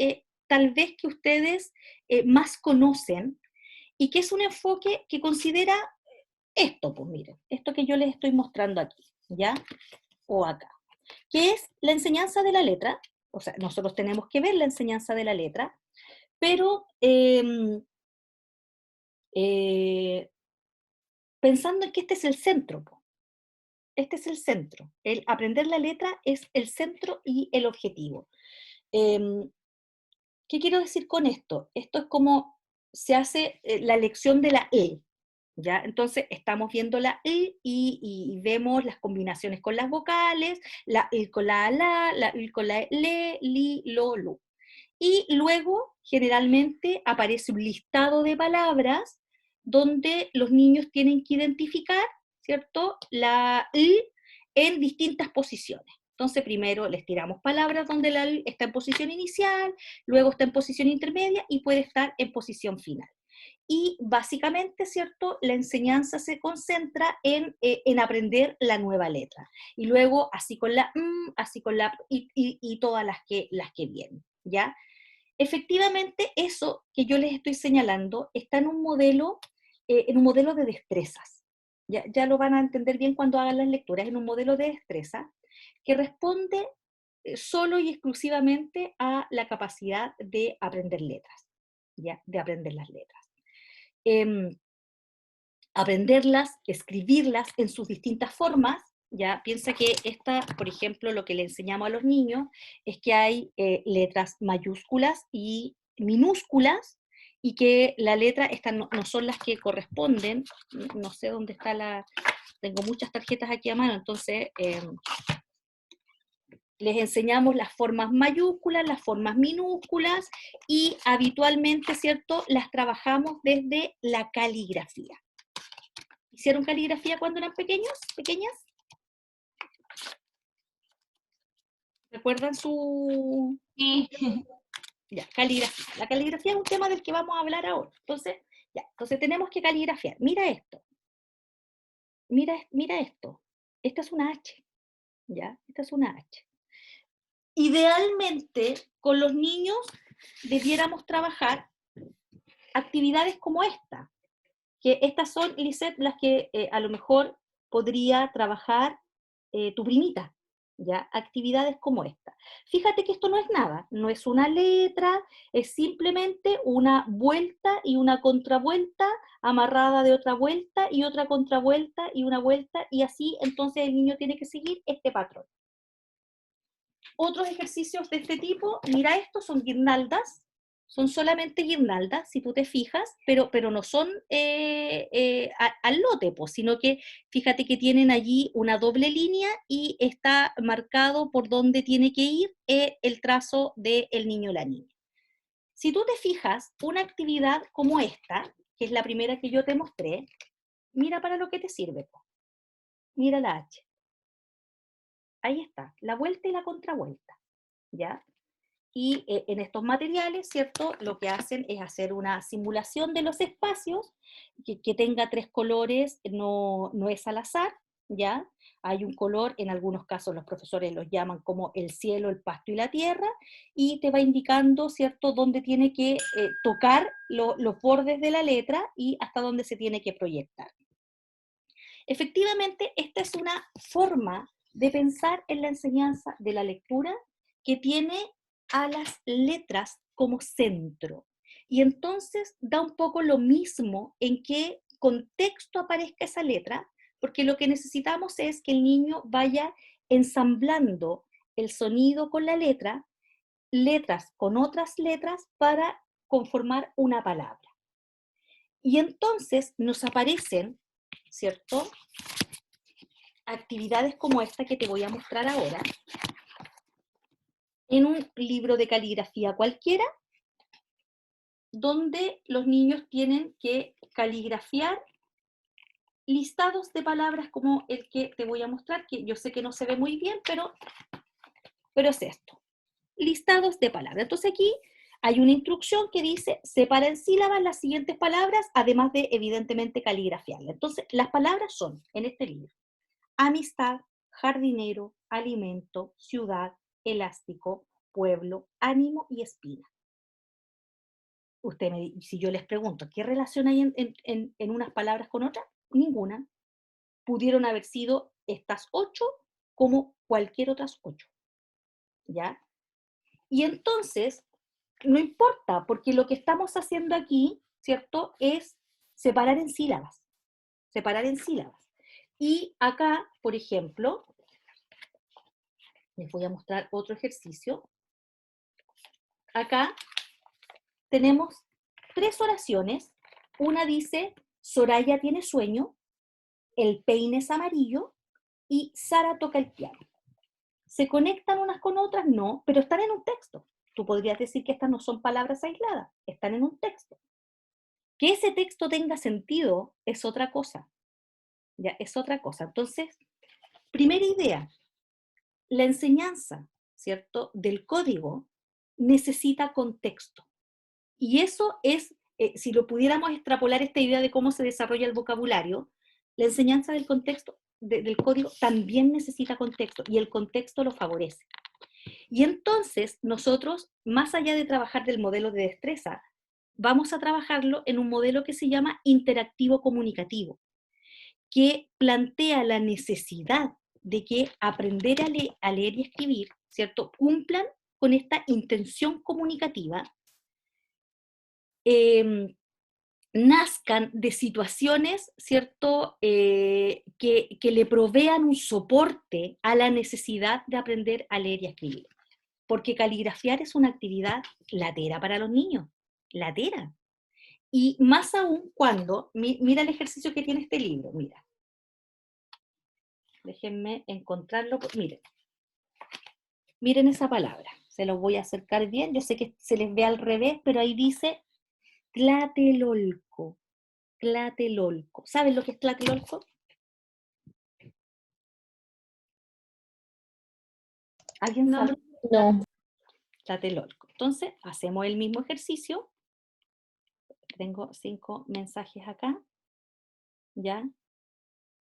tal vez que ustedes más conocen, y que es un enfoque que considera esto, pues miren, esto que yo les estoy mostrando aquí, ¿ya? O acá, que es la enseñanza de la letra. O sea, nosotros tenemos que ver la enseñanza de la letra, pero pensando en que este es el centro, po. Este es el centro. El aprender la letra es el centro y el objetivo. ¿Qué quiero decir con esto? Esto es como se hace la lección de la E, ¿ya? Entonces estamos viendo la E y vemos las combinaciones con las vocales, la E con la E con la le, li, lo, lu. Y luego, generalmente, aparece un listado de palabras donde los niños tienen que identificar, ¿cierto?, la I en distintas posiciones. Entonces, primero les tiramos palabras donde la I está en posición inicial, luego está en posición intermedia y puede estar en posición final. Y básicamente, ¿cierto?, la enseñanza se concentra en aprender la nueva letra. Y luego, así con la así con la y todas las que vienen, ¿ya? Efectivamente, eso que yo les estoy señalando está en un modelo de destrezas. Ya lo van a entender bien cuando hagan las lecturas, en un modelo de destreza que responde solo y exclusivamente a la capacidad de aprender letras, ¿ya? De aprender las letras. Aprenderlas, escribirlas en sus distintas formas. Ya piensa que por ejemplo, lo que le enseñamos a los niños es que hay letras mayúsculas y minúsculas, y que la letra, estas no son las que corresponden, no sé dónde está tengo muchas tarjetas aquí a mano, entonces les enseñamos las formas mayúsculas, las formas minúsculas, y habitualmente, ¿cierto?, las trabajamos desde la caligrafía. ¿Hicieron caligrafía cuando eran pequeñas? ¿Recuerdan su...? Sí. Ya, caligrafía. La caligrafía es un tema del que vamos a hablar ahora. Entonces tenemos que caligrafiar. Mira esto. Mira esto. Esta es una H. ¿Ya? Esta es una H. Idealmente, con los niños debiéramos trabajar actividades como esta. Que estas son, Lisette, las que a lo mejor podría trabajar tu primita, ¿ya? Actividades como esta. Fíjate que esto no es nada, no es una letra, es simplemente una vuelta y una contravuelta amarrada de otra vuelta y otra contravuelta y una vuelta, y así entonces el niño tiene que seguir este patrón. Otros ejercicios de este tipo, mira esto, son guirnaldas, son solamente guirnaldas, si tú te fijas, pero no son al lote, pues, sino que fíjate que tienen allí una doble línea y está marcado por dónde tiene que ir el trazo del niño o la niña. Si tú te fijas, una actividad como esta, que es la primera que yo te mostré, mira para lo que te sirve, pues. Mira la H. Ahí está, la vuelta y la contravuelta, ¿ya? Y en estos materiales, ¿cierto? Lo que hacen es hacer una simulación de los espacios, que tenga 3 colores, no es al azar, ¿ya? Hay un color, en algunos casos los profesores los llaman como el cielo, el pasto y la tierra, y te va indicando, ¿cierto?, dónde tiene que tocar los bordes de la letra y hasta dónde se tiene que proyectar. Efectivamente, esta es una forma de pensar en la enseñanza de la lectura que tiene a las letras como centro. Y entonces da un poco lo mismo en qué contexto aparezca esa letra, porque lo que necesitamos es que el niño vaya ensamblando el sonido con la letra, letras con otras letras para conformar una palabra. Y entonces nos aparecen, ¿cierto?, actividades como esta que te voy a mostrar ahora, en un libro de caligrafía cualquiera, donde los niños tienen que caligrafiar listados de palabras como el que te voy a mostrar, que yo sé que no se ve muy bien, pero es esto. Listados de palabras. Entonces aquí hay una instrucción que dice, separa en sílabas las siguientes palabras, además de, evidentemente, caligrafiarlas. Entonces, las palabras son, en este libro, amistad, jardinero, alimento, ciudad, elástico, pueblo, ánimo y espina. Si yo les pregunto, ¿qué relación hay en unas palabras con otras? Ninguna. Pudieron haber sido estas 8 como cualquier otras 8. ¿Ya? Y entonces, no importa, porque lo que estamos haciendo aquí, ¿cierto?, es separar en sílabas. Separar en sílabas. Y acá, por ejemplo, les voy a mostrar otro ejercicio. Acá tenemos 3 oraciones. Una dice, Soraya tiene sueño, el peine es amarillo y Sara toca el piano. ¿Se conectan unas con otras? No, pero están en un texto. Tú podrías decir que estas no son palabras aisladas, están en un texto. Que ese texto tenga sentido es otra cosa. Ya, es otra cosa. Entonces, primera idea, la enseñanza, ¿cierto?, del código necesita contexto. Y eso es, si lo pudiéramos extrapolar esta idea de cómo se desarrolla el vocabulario, la enseñanza del contexto, del código, también necesita contexto, y el contexto lo favorece. Y entonces, nosotros, más allá de trabajar del modelo de destreza, vamos a trabajarlo en un modelo que se llama interactivo comunicativo, que plantea la necesidad de que aprender a leer y escribir, ¿cierto?, cumplan con esta intención comunicativa, nazcan de situaciones, ¿cierto?, que le provean un soporte a la necesidad de aprender a leer y a escribir. Porque caligrafiar es una actividad latera para los niños, latera. Y más aún cuando, mira el ejercicio que tiene este libro, mira. Déjenme encontrarlo, miren esa palabra, se los voy a acercar bien, yo sé que se les ve al revés, pero ahí dice tlatelolco, tlatelolco. ¿Saben lo que es tlatelolco? ¿Alguien sabe? No. Tlatelolco. Entonces, hacemos el mismo ejercicio. Tengo 5 mensajes acá. ¿Ya?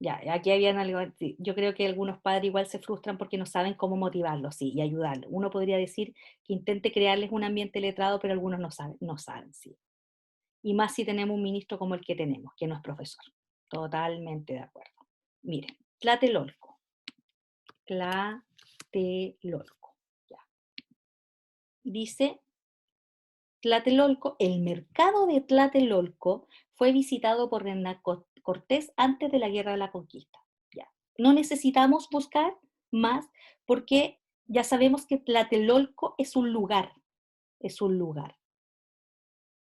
Ya, aquí habían algo, yo creo que algunos padres igual se frustran porque no saben cómo motivarlos, sí, y ayudarlos. Uno podría decir que intente crearles un ambiente letrado, pero algunos no saben, sí. Y más si tenemos un ministro como el que tenemos, que no es profesor. Totalmente de acuerdo. Miren, tlatelolco. Tlatelolco. Ya. Dice, Tlatelolco, el mercado de Tlatelolco fue visitado por Hernán Cortés antes de la Guerra de la Conquista. Ya. No necesitamos buscar más porque ya sabemos que Tlatelolco es un lugar. Es un lugar.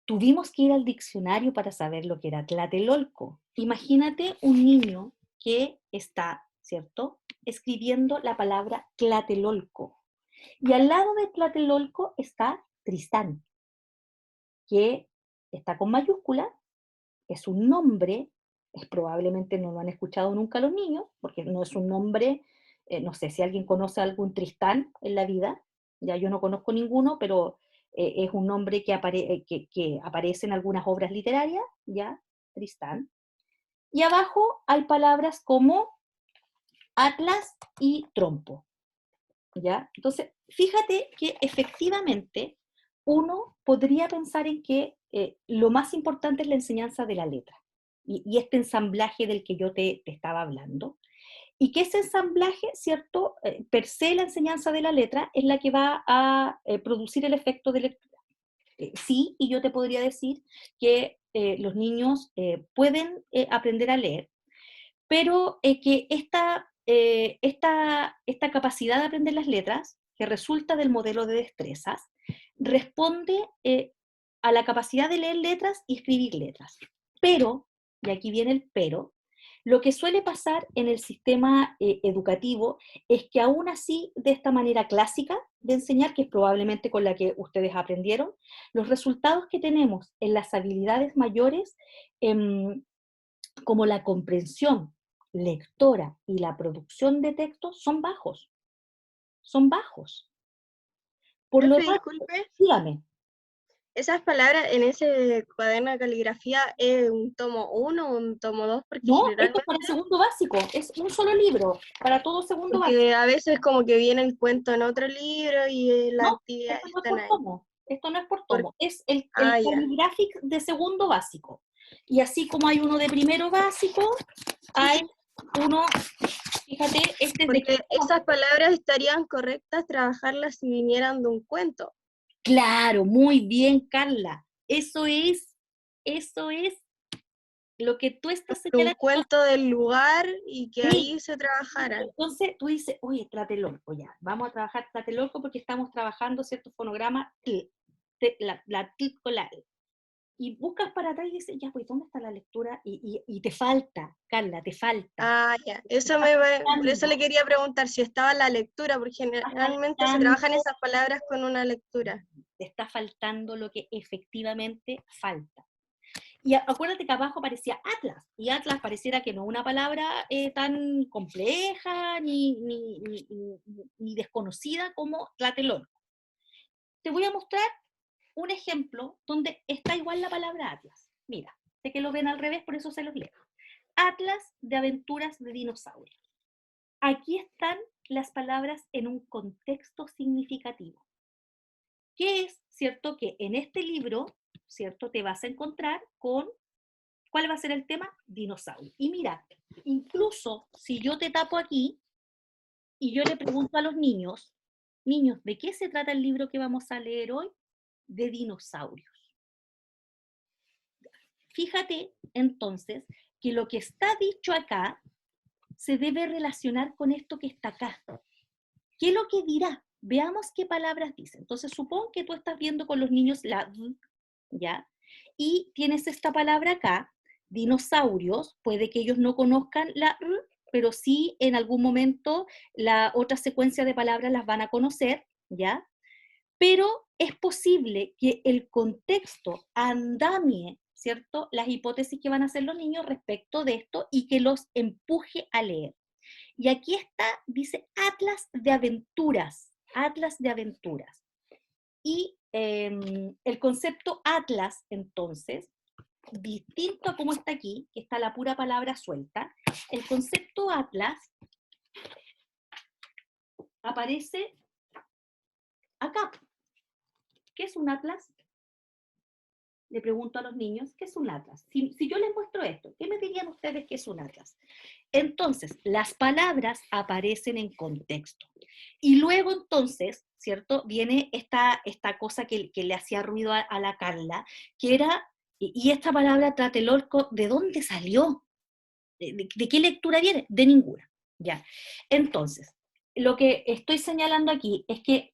tuvimos que ir al diccionario para saber lo que era tlatelolco. Imagínate un niño que está, ¿cierto?, escribiendo la palabra tlatelolco. Y al lado de tlatelolco está Tristán, que está con mayúscula, es un nombre, probablemente no lo han escuchado nunca los niños, porque no es un nombre, no sé si alguien conoce algún Tristán en la vida, ya yo no conozco ninguno, pero es un nombre que aparece en algunas obras literarias, ya, Tristán. Y abajo hay palabras como Atlas y Trompo, ¿ya? Entonces, fíjate que efectivamente uno podría pensar en que lo más importante es la enseñanza de la letra y este ensamblaje del que yo te estaba hablando, y que ese ensamblaje, ¿cierto? Per se la enseñanza de la letra es la que va a producir el efecto de lectura. Sí, y yo te podría decir que los niños pueden aprender a leer, pero que esta capacidad de aprender las letras, que resulta del modelo de destrezas, responde a la capacidad de leer letras y escribir letras. Pero, y aquí viene el pero, lo que suele pasar en el sistema educativo es que aún así, de esta manera clásica de enseñar, que es probablemente con la que ustedes aprendieron, los resultados que tenemos en las habilidades mayores, como la comprensión lectora y la producción de textos, son bajos. Son bajos. Por lo Profe, tanto, disculpe, dígame. esas palabras en ese cuaderno de caligrafía es un tomo 1 o un tomo 2, porque No, esto generalmente, es para segundo básico, es un solo libro, para todo segundo básico. porque a veces como que viene el cuento en otro libro y las No, actividades esto no es están por ahí. tomo, esto no es por tomo, es el Ah, ya. Calligraphic de segundo básico. Y así como hay uno de primero básico, hay uno, fíjate, este es de Porque esas palabras estarían correctas trabajarlas si vinieran de un cuento. Claro, muy bien, Carla. Eso es lo que tú estás Un señalando. cuento del lugar y que Sí. ahí se trabajara. Entonces tú dices, oye, tlatelolco, ya, vamos a trabajar tlatelolco porque estamos trabajando cierto fonograma, la T con la E. Y buscas para atrás y dices, ya, pues, ¿dónde está la lectura? Y te falta, Carla, te falta. Ah, ya. Por eso le quería preguntar si estaba la lectura, porque generalmente se trabajan esas palabras con una lectura. Te está faltando lo que efectivamente falta. Y acuérdate que abajo aparecía Atlas, y Atlas pareciera que no es una palabra tan compleja ni desconocida como Tlatelolco. Te voy a mostrar un ejemplo donde está igual la palabra Atlas. Mira, sé que lo ven al revés, por eso se los leo. Atlas de aventuras de dinosaurios. Aquí están las palabras en un contexto significativo. ¿Qué es, cierto, que en este libro, cierto, te vas a encontrar con, ¿cuál va a ser el tema? Dinosaurio. Y mira, incluso si yo te tapo aquí y yo le pregunto a los niños, ¿de qué se trata el libro que vamos a leer hoy? De dinosaurios. Fíjate entonces que lo que está dicho acá se debe relacionar con esto que está acá. ¿Qué es lo que dirá? Veamos qué palabras dice. Entonces, supón que tú estás viendo con los niños la D, ¿ya? Y tienes esta palabra acá, dinosaurios, puede que ellos no conozcan la R, pero sí en algún momento la otra secuencia de palabras las van a conocer, ¿ya? Pero es posible que el contexto andamie, ¿cierto?, las hipótesis que van a hacer los niños respecto de esto y que los empuje a leer. Y aquí está, dice Atlas de Aventuras, Atlas de Aventuras. Y el concepto Atlas, entonces, distinto a como está aquí, que está la pura palabra suelta, el concepto Atlas aparece acá. ¿Qué es un Atlas? Le pregunto a los niños, ¿qué es un atlas? Si yo les muestro esto, ¿qué me dirían ustedes que es un atlas? Entonces, las palabras aparecen en contexto. Y luego entonces, ¿cierto? Viene esta cosa que le hacía ruido a la Carla, que era, y esta palabra tlatelolco, ¿de dónde salió? ¿De qué lectura viene? De ninguna. Ya. Entonces, lo que estoy señalando aquí es que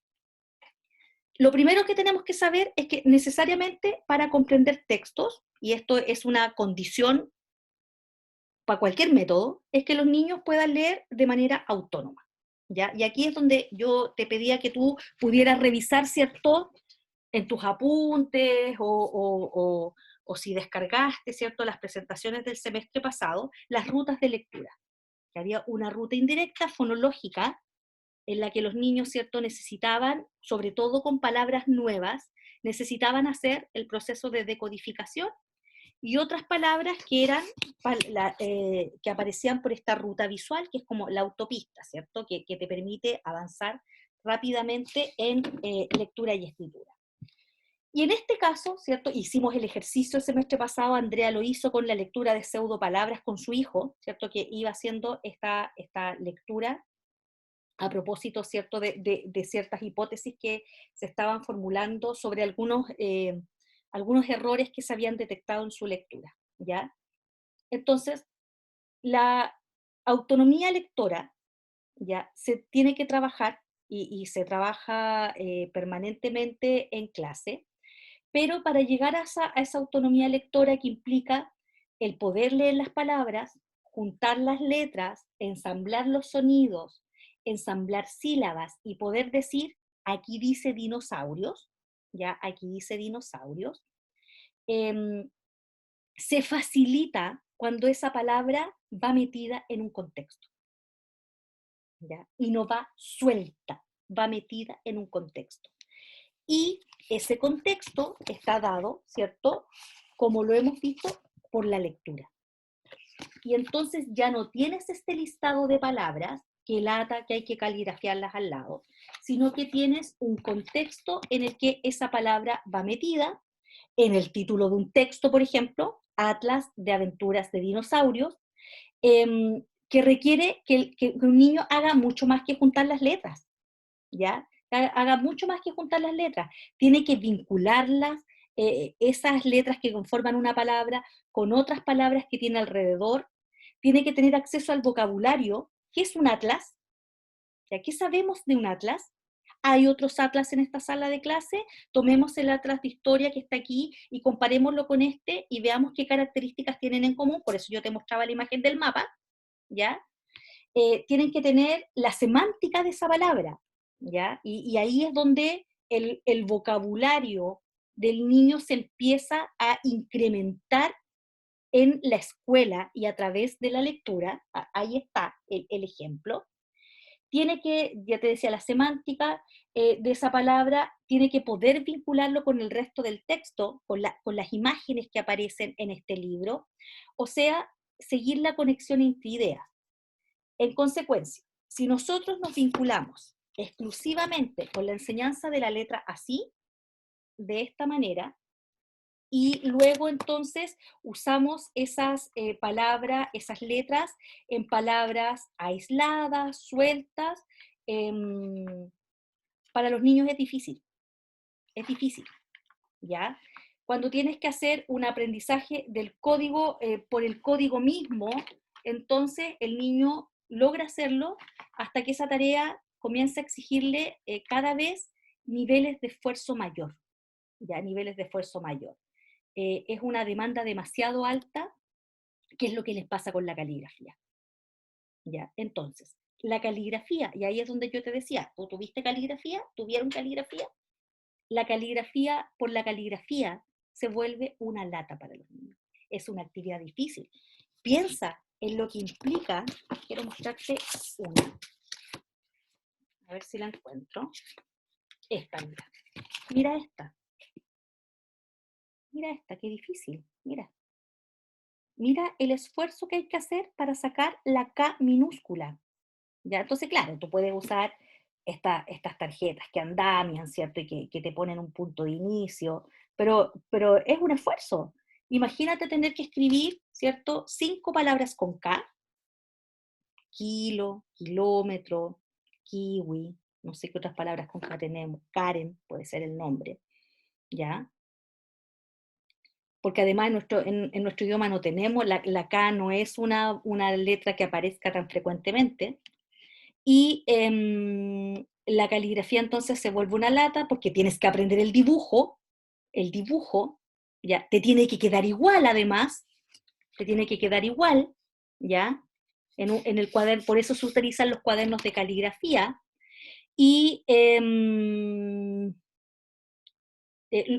lo primero que tenemos que saber es que necesariamente para comprender textos, y esto es una condición para cualquier método, es que los niños puedan leer de manera autónoma, ¿ya? Y aquí es donde yo te pedía que tú pudieras revisar, ¿cierto?, en tus apuntes o si descargaste, ¿cierto?, las presentaciones del semestre pasado, las rutas de lectura. Que había una ruta indirecta fonológica en la que los niños, ¿cierto?, necesitaban, sobre todo con palabras nuevas, necesitaban hacer el proceso de decodificación, y otras palabras que eran que aparecían por esta ruta visual, que es como la autopista, ¿cierto?, que te permite avanzar rápidamente en lectura y escritura. Y en este caso, ¿cierto?, hicimos el ejercicio el semestre pasado, Andrea lo hizo con la lectura de pseudopalabras con su hijo, ¿cierto?, que iba haciendo esta lectura a propósito, ¿cierto?, de ciertas hipótesis que se estaban formulando sobre algunos errores que se habían detectado en su lectura, ¿ya? Entonces, la autonomía lectora, ¿ya?, se tiene que trabajar y se trabaja permanentemente en clase, pero para llegar a esa autonomía lectora que implica el poder leer las palabras, juntar las letras, ensamblar los sonidos, ensamblar sílabas y poder decir, aquí dice dinosaurios, ya, aquí dice dinosaurios, se facilita cuando esa palabra va metida en un contexto, ¿ya? Y no va suelta, va metida en un contexto. Y ese contexto está dado, ¿cierto?, como lo hemos visto, por la lectura. Y entonces ya no tienes este listado de palabras que lata, que hay que caligrafiarlas al lado, sino que tienes un contexto en el que esa palabra va metida, en el título de un texto, por ejemplo, Atlas de aventuras de dinosaurios, que requiere que un niño haga mucho más que juntar las letras, ¿ya? Haga mucho más que juntar las letras. Tiene que vincularlas, esas letras que conforman una palabra, con otras palabras que tiene alrededor. Tiene que tener acceso al vocabulario. ¿Qué es un atlas? ¿Ya? ¿Qué sabemos de un atlas? Hay otros atlas en esta sala de clase, tomemos el atlas de historia que está aquí y comparémoslo con este y veamos qué características tienen en común. Por eso yo te mostraba la imagen del mapa, ¿ya? Tienen que tener la semántica de esa palabra, ¿ya? Y ahí es donde el vocabulario del niño se empieza a incrementar en la escuela y a través de la lectura. Ahí está el ejemplo. Tiene que, ya te decía, la semántica de esa palabra, tiene que poder vincularlo con el resto del texto, con las imágenes que aparecen en este libro, o sea, seguir la conexión entre ideas. En consecuencia, si nosotros nos vinculamos exclusivamente con la enseñanza de la letra así, de esta manera, y luego entonces usamos esas palabras, esas letras en palabras aisladas, sueltas, para los niños es difícil, ¿ya? Cuando tienes que hacer un aprendizaje del código por el código mismo, entonces el niño logra hacerlo hasta que esa tarea comienza a exigirle cada vez niveles de esfuerzo mayor, ¿ya? Niveles de esfuerzo mayor. Es una demanda demasiado alta, que es lo que les pasa con la caligrafía, ¿ya? Entonces, la caligrafía, y ahí es donde yo te decía, ¿tú tuviste caligrafía? ¿Tuvieron caligrafía? La caligrafía, por la caligrafía, se vuelve una lata para los niños. Es una actividad difícil. Piensa en lo que implica, quiero mostrarte una, a ver si la encuentro. Esta, mira. Mira esta. Mira esta, qué difícil. Mira. Mira el esfuerzo que hay que hacer para sacar la K minúscula. ¿Ya? Entonces, claro, tú puedes usar estas tarjetas que andamian, ¿cierto? Y que te ponen un punto de inicio, pero es un esfuerzo. Imagínate tener que escribir, ¿cierto?, 5 palabras con K: kilo, kilómetro, kiwi, no sé qué otras palabras con K tenemos, Karen puede ser el nombre, ¿ya? Porque además en nuestro idioma no tenemos, la K no es una letra que aparezca tan frecuentemente. Y la caligrafía entonces se vuelve una lata porque tienes que aprender el dibujo, ya, te tiene que quedar igual además, te tiene que quedar igual, ¿ya? En el cuaderno, por eso se utilizan los cuadernos de caligrafía, y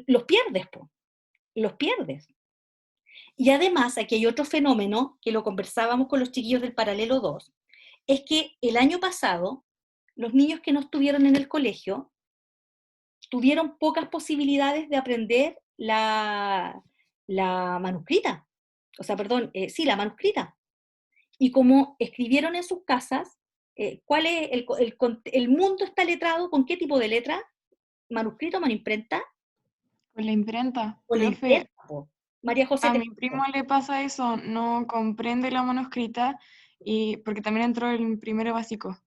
los pierdes, los pierdes. Y además, aquí hay otro fenómeno, que lo conversábamos con los chiquillos del Paralelo 2, es que el año pasado, los niños que no estuvieron en el colegio, tuvieron pocas posibilidades de aprender la manuscrita. O sea, perdón, sí, la manuscrita. Y como escribieron en sus casas, ¿cuál es el mundo está letrado con qué tipo de letra? ¿Manuscrito, manimprenta? Con la imprenta, Con la profe, imprenta, po. María José, a te mi primo le pasa eso, no comprende la manuscrita, y porque también entró en primero básico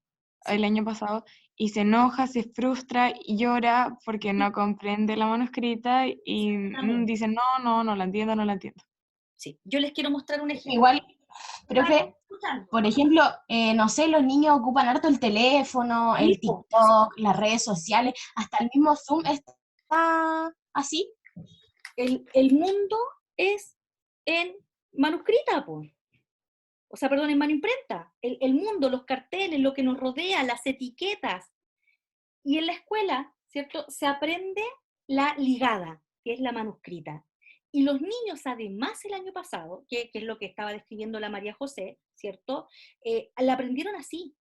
el año pasado, y se enoja, se frustra y llora porque no comprende la manuscrita y dice, no la entiendo, no la entiendo. Sí, yo les quiero mostrar un ejemplo. Igual, profe, por ejemplo, no sé, los niños ocupan harto el teléfono, el TikTok, las redes sociales, hasta el mismo Zoom está así. El mundo es en manuscrita, pues. O sea, perdón, en mano imprenta. El mundo, los carteles, lo que nos rodea, las etiquetas. Y en la escuela, ¿cierto? Se aprende la ligada, que es la manuscrita. Y los niños, además, el año pasado, que es lo que estaba describiendo la María José, ¿cierto? La aprendieron así.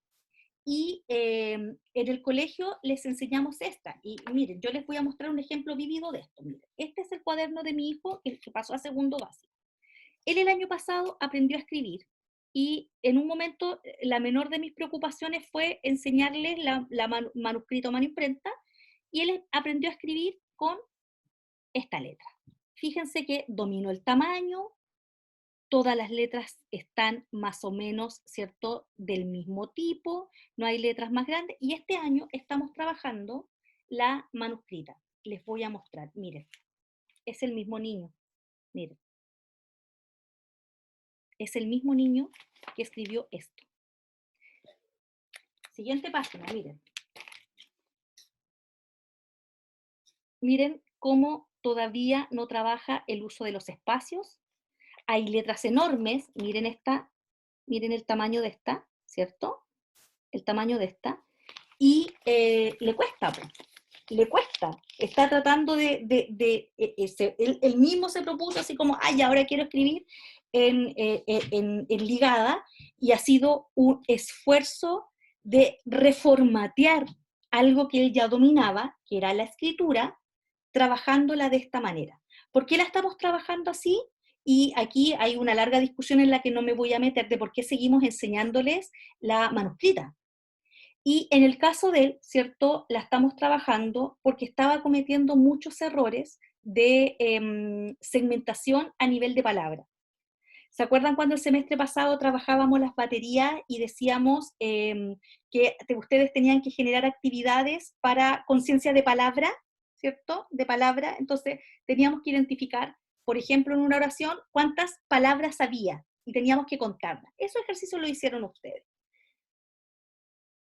Y en el colegio les enseñamos esta. Y miren, yo les voy a mostrar un ejemplo vivido de esto. Miren, este es el cuaderno de mi hijo, el que pasó a segundo básico. Él el año pasado aprendió a escribir y en un momento la menor de mis preocupaciones fue enseñarle la manuscrito a mano imprenta, y él aprendió a escribir con esta letra. Fíjense que dominó el tamaño, todas las letras están más o menos, ¿cierto?, del mismo tipo, no hay letras más grandes, y este año estamos trabajando la manuscrita. Les voy a mostrar, miren, es el mismo niño, miren. Es el mismo niño que escribió esto. Siguiente página, miren. Miren cómo todavía no trabaja el uso de los espacios. Hay letras enormes, miren esta, miren el tamaño de esta, ¿cierto? El tamaño de esta. Y le cuesta, le cuesta. Está tratando él mismo se propuso así como, ay, ahora quiero escribir en ligada, y ha sido un esfuerzo de reformatear algo que él ya dominaba, que era la escritura, trabajándola de esta manera. ¿Por qué la estamos trabajando así? Y aquí hay una larga discusión en la que no me voy a meter de por qué seguimos enseñándoles la manuscrita. Y en el caso de él, ¿cierto?, la estamos trabajando porque estaba cometiendo muchos errores de segmentación a nivel de palabra. ¿Se acuerdan cuando el semestre pasado trabajábamos las baterías y decíamos que ustedes tenían que generar actividades para conciencia de palabra, ¿cierto? De palabra. Entonces teníamos que identificar, por ejemplo, en una oración, cuántas palabras había y teníamos que contarlas. Ese ejercicio lo hicieron ustedes.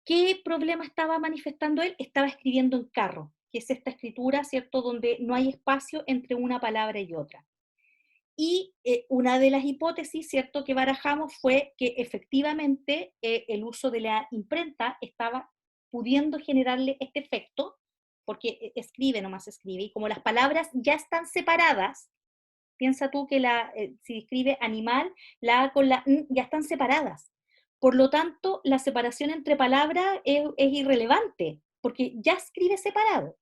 ¿Qué problema estaba manifestando él? Estaba escribiendo en carro, que es esta escritura, ¿cierto?, donde no hay espacio entre una palabra y otra. Y una de las hipótesis, ¿cierto?, que barajamos fue que efectivamente el uso de la imprenta estaba pudiendo generarle este efecto, porque escribe, nomás escribe, y como las palabras ya están separadas, piensa tú que si escribe animal, la A con la N ya están separadas. Por lo tanto, la separación entre palabras es irrelevante, porque ya escribe separado.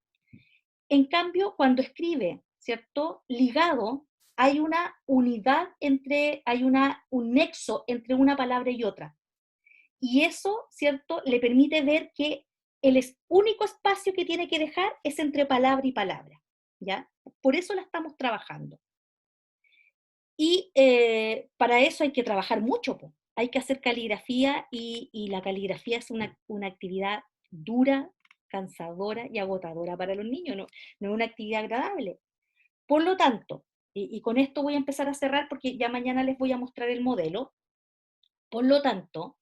En cambio, cuando escribe, ¿cierto?, ligado, hay una unidad un nexo entre una palabra y otra. Y eso, ¿cierto?, le permite ver que el único espacio que tiene que dejar es entre palabra y palabra, ¿ya? Por eso la estamos trabajando. Y para eso hay que trabajar mucho, po. Hay que hacer caligrafía y la caligrafía es una actividad dura, cansadora y agotadora para los niños, no es una actividad agradable. Por lo tanto, y con esto voy a empezar a cerrar porque ya mañana les voy a mostrar el modelo. Por lo tanto,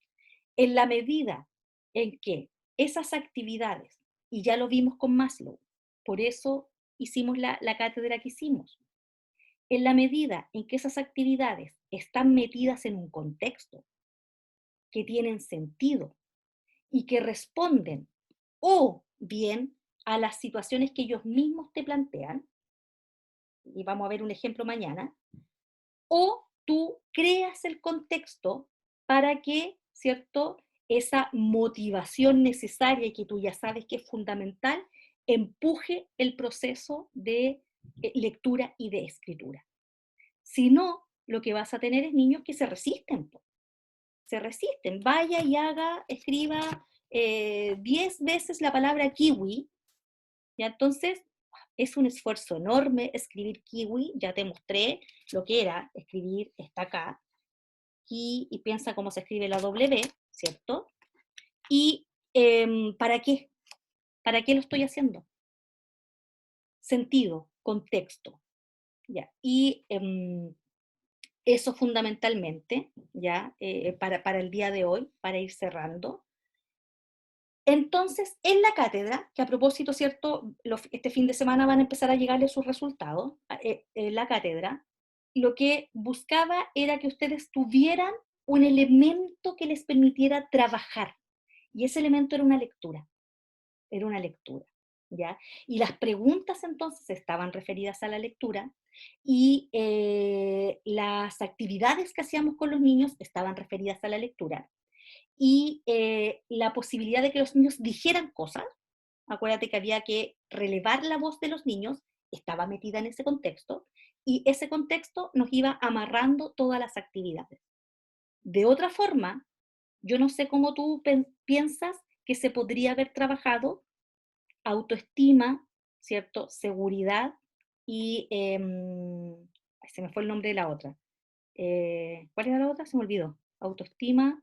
en la medida en que esas actividades Y ya lo vimos con Maslow. Por eso hicimos la cátedra que hicimos. En la medida en que esas actividades están metidas en un contexto, que tienen sentido y que responden o bien a las situaciones que ellos mismos te plantean, y vamos a ver un ejemplo mañana, o tú creas el contexto para que, ¿cierto?, esa motivación necesaria que tú ya sabes que es fundamental, empuje el proceso de lectura y de escritura. Si no, lo que vas a tener es niños que se resisten. Se resisten. Vaya y haga, escriba 10 veces la palabra kiwi, y entonces es un esfuerzo enorme escribir kiwi, ya te mostré lo que era escribir, está acá, y piensa cómo se escribe la W, ¿cierto? ¿Y para qué? ¿Para qué lo estoy haciendo? Sentido, contexto, ¿ya? Y eso fundamentalmente, ¿ya? Para el día de hoy, para ir cerrando. Entonces, en la cátedra, que a propósito, ¿cierto? Este fin de semana van a empezar a llegarle sus resultados, en la cátedra, lo que buscaba era que ustedes tuvieran un elemento que les permitiera trabajar, y ese elemento era una lectura, ¿ya? Y las preguntas entonces estaban referidas a la lectura, y las actividades que hacíamos con los niños estaban referidas a la lectura, y la posibilidad de que los niños dijeran cosas, acuérdate que había que relevar la voz de los niños, estaba metida en ese contexto, y ese contexto nos iba amarrando todas las actividades. De otra forma, yo no sé cómo tú piensas que se podría haber trabajado autoestima, ¿cierto? Seguridad y... se me fue el nombre de la otra. ¿Cuál era la otra? Se me olvidó. Autoestima,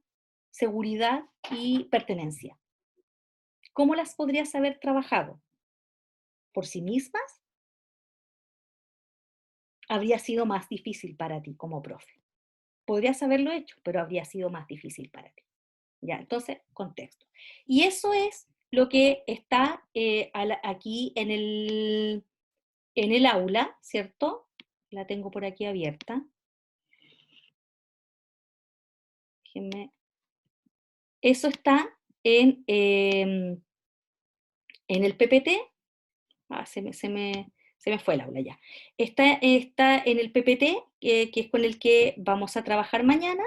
seguridad y pertenencia. ¿Cómo las podrías haber trabajado? ¿Por sí mismas? Habría sido más difícil para ti como profe. Podrías haberlo hecho, pero habría sido más difícil para ti. ¿Ya? Entonces, contexto. Y eso es lo que está aquí en el aula, ¿cierto? La tengo por aquí abierta. Déjenme. Eso está en el PPT. Se me fue el aula ya. Está en el PPT, que es con el que vamos a trabajar mañana,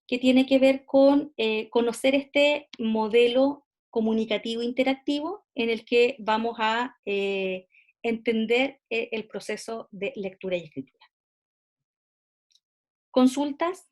que tiene que ver con conocer este modelo comunicativo interactivo en el que vamos a entender el proceso de lectura y escritura. ¿Consultas?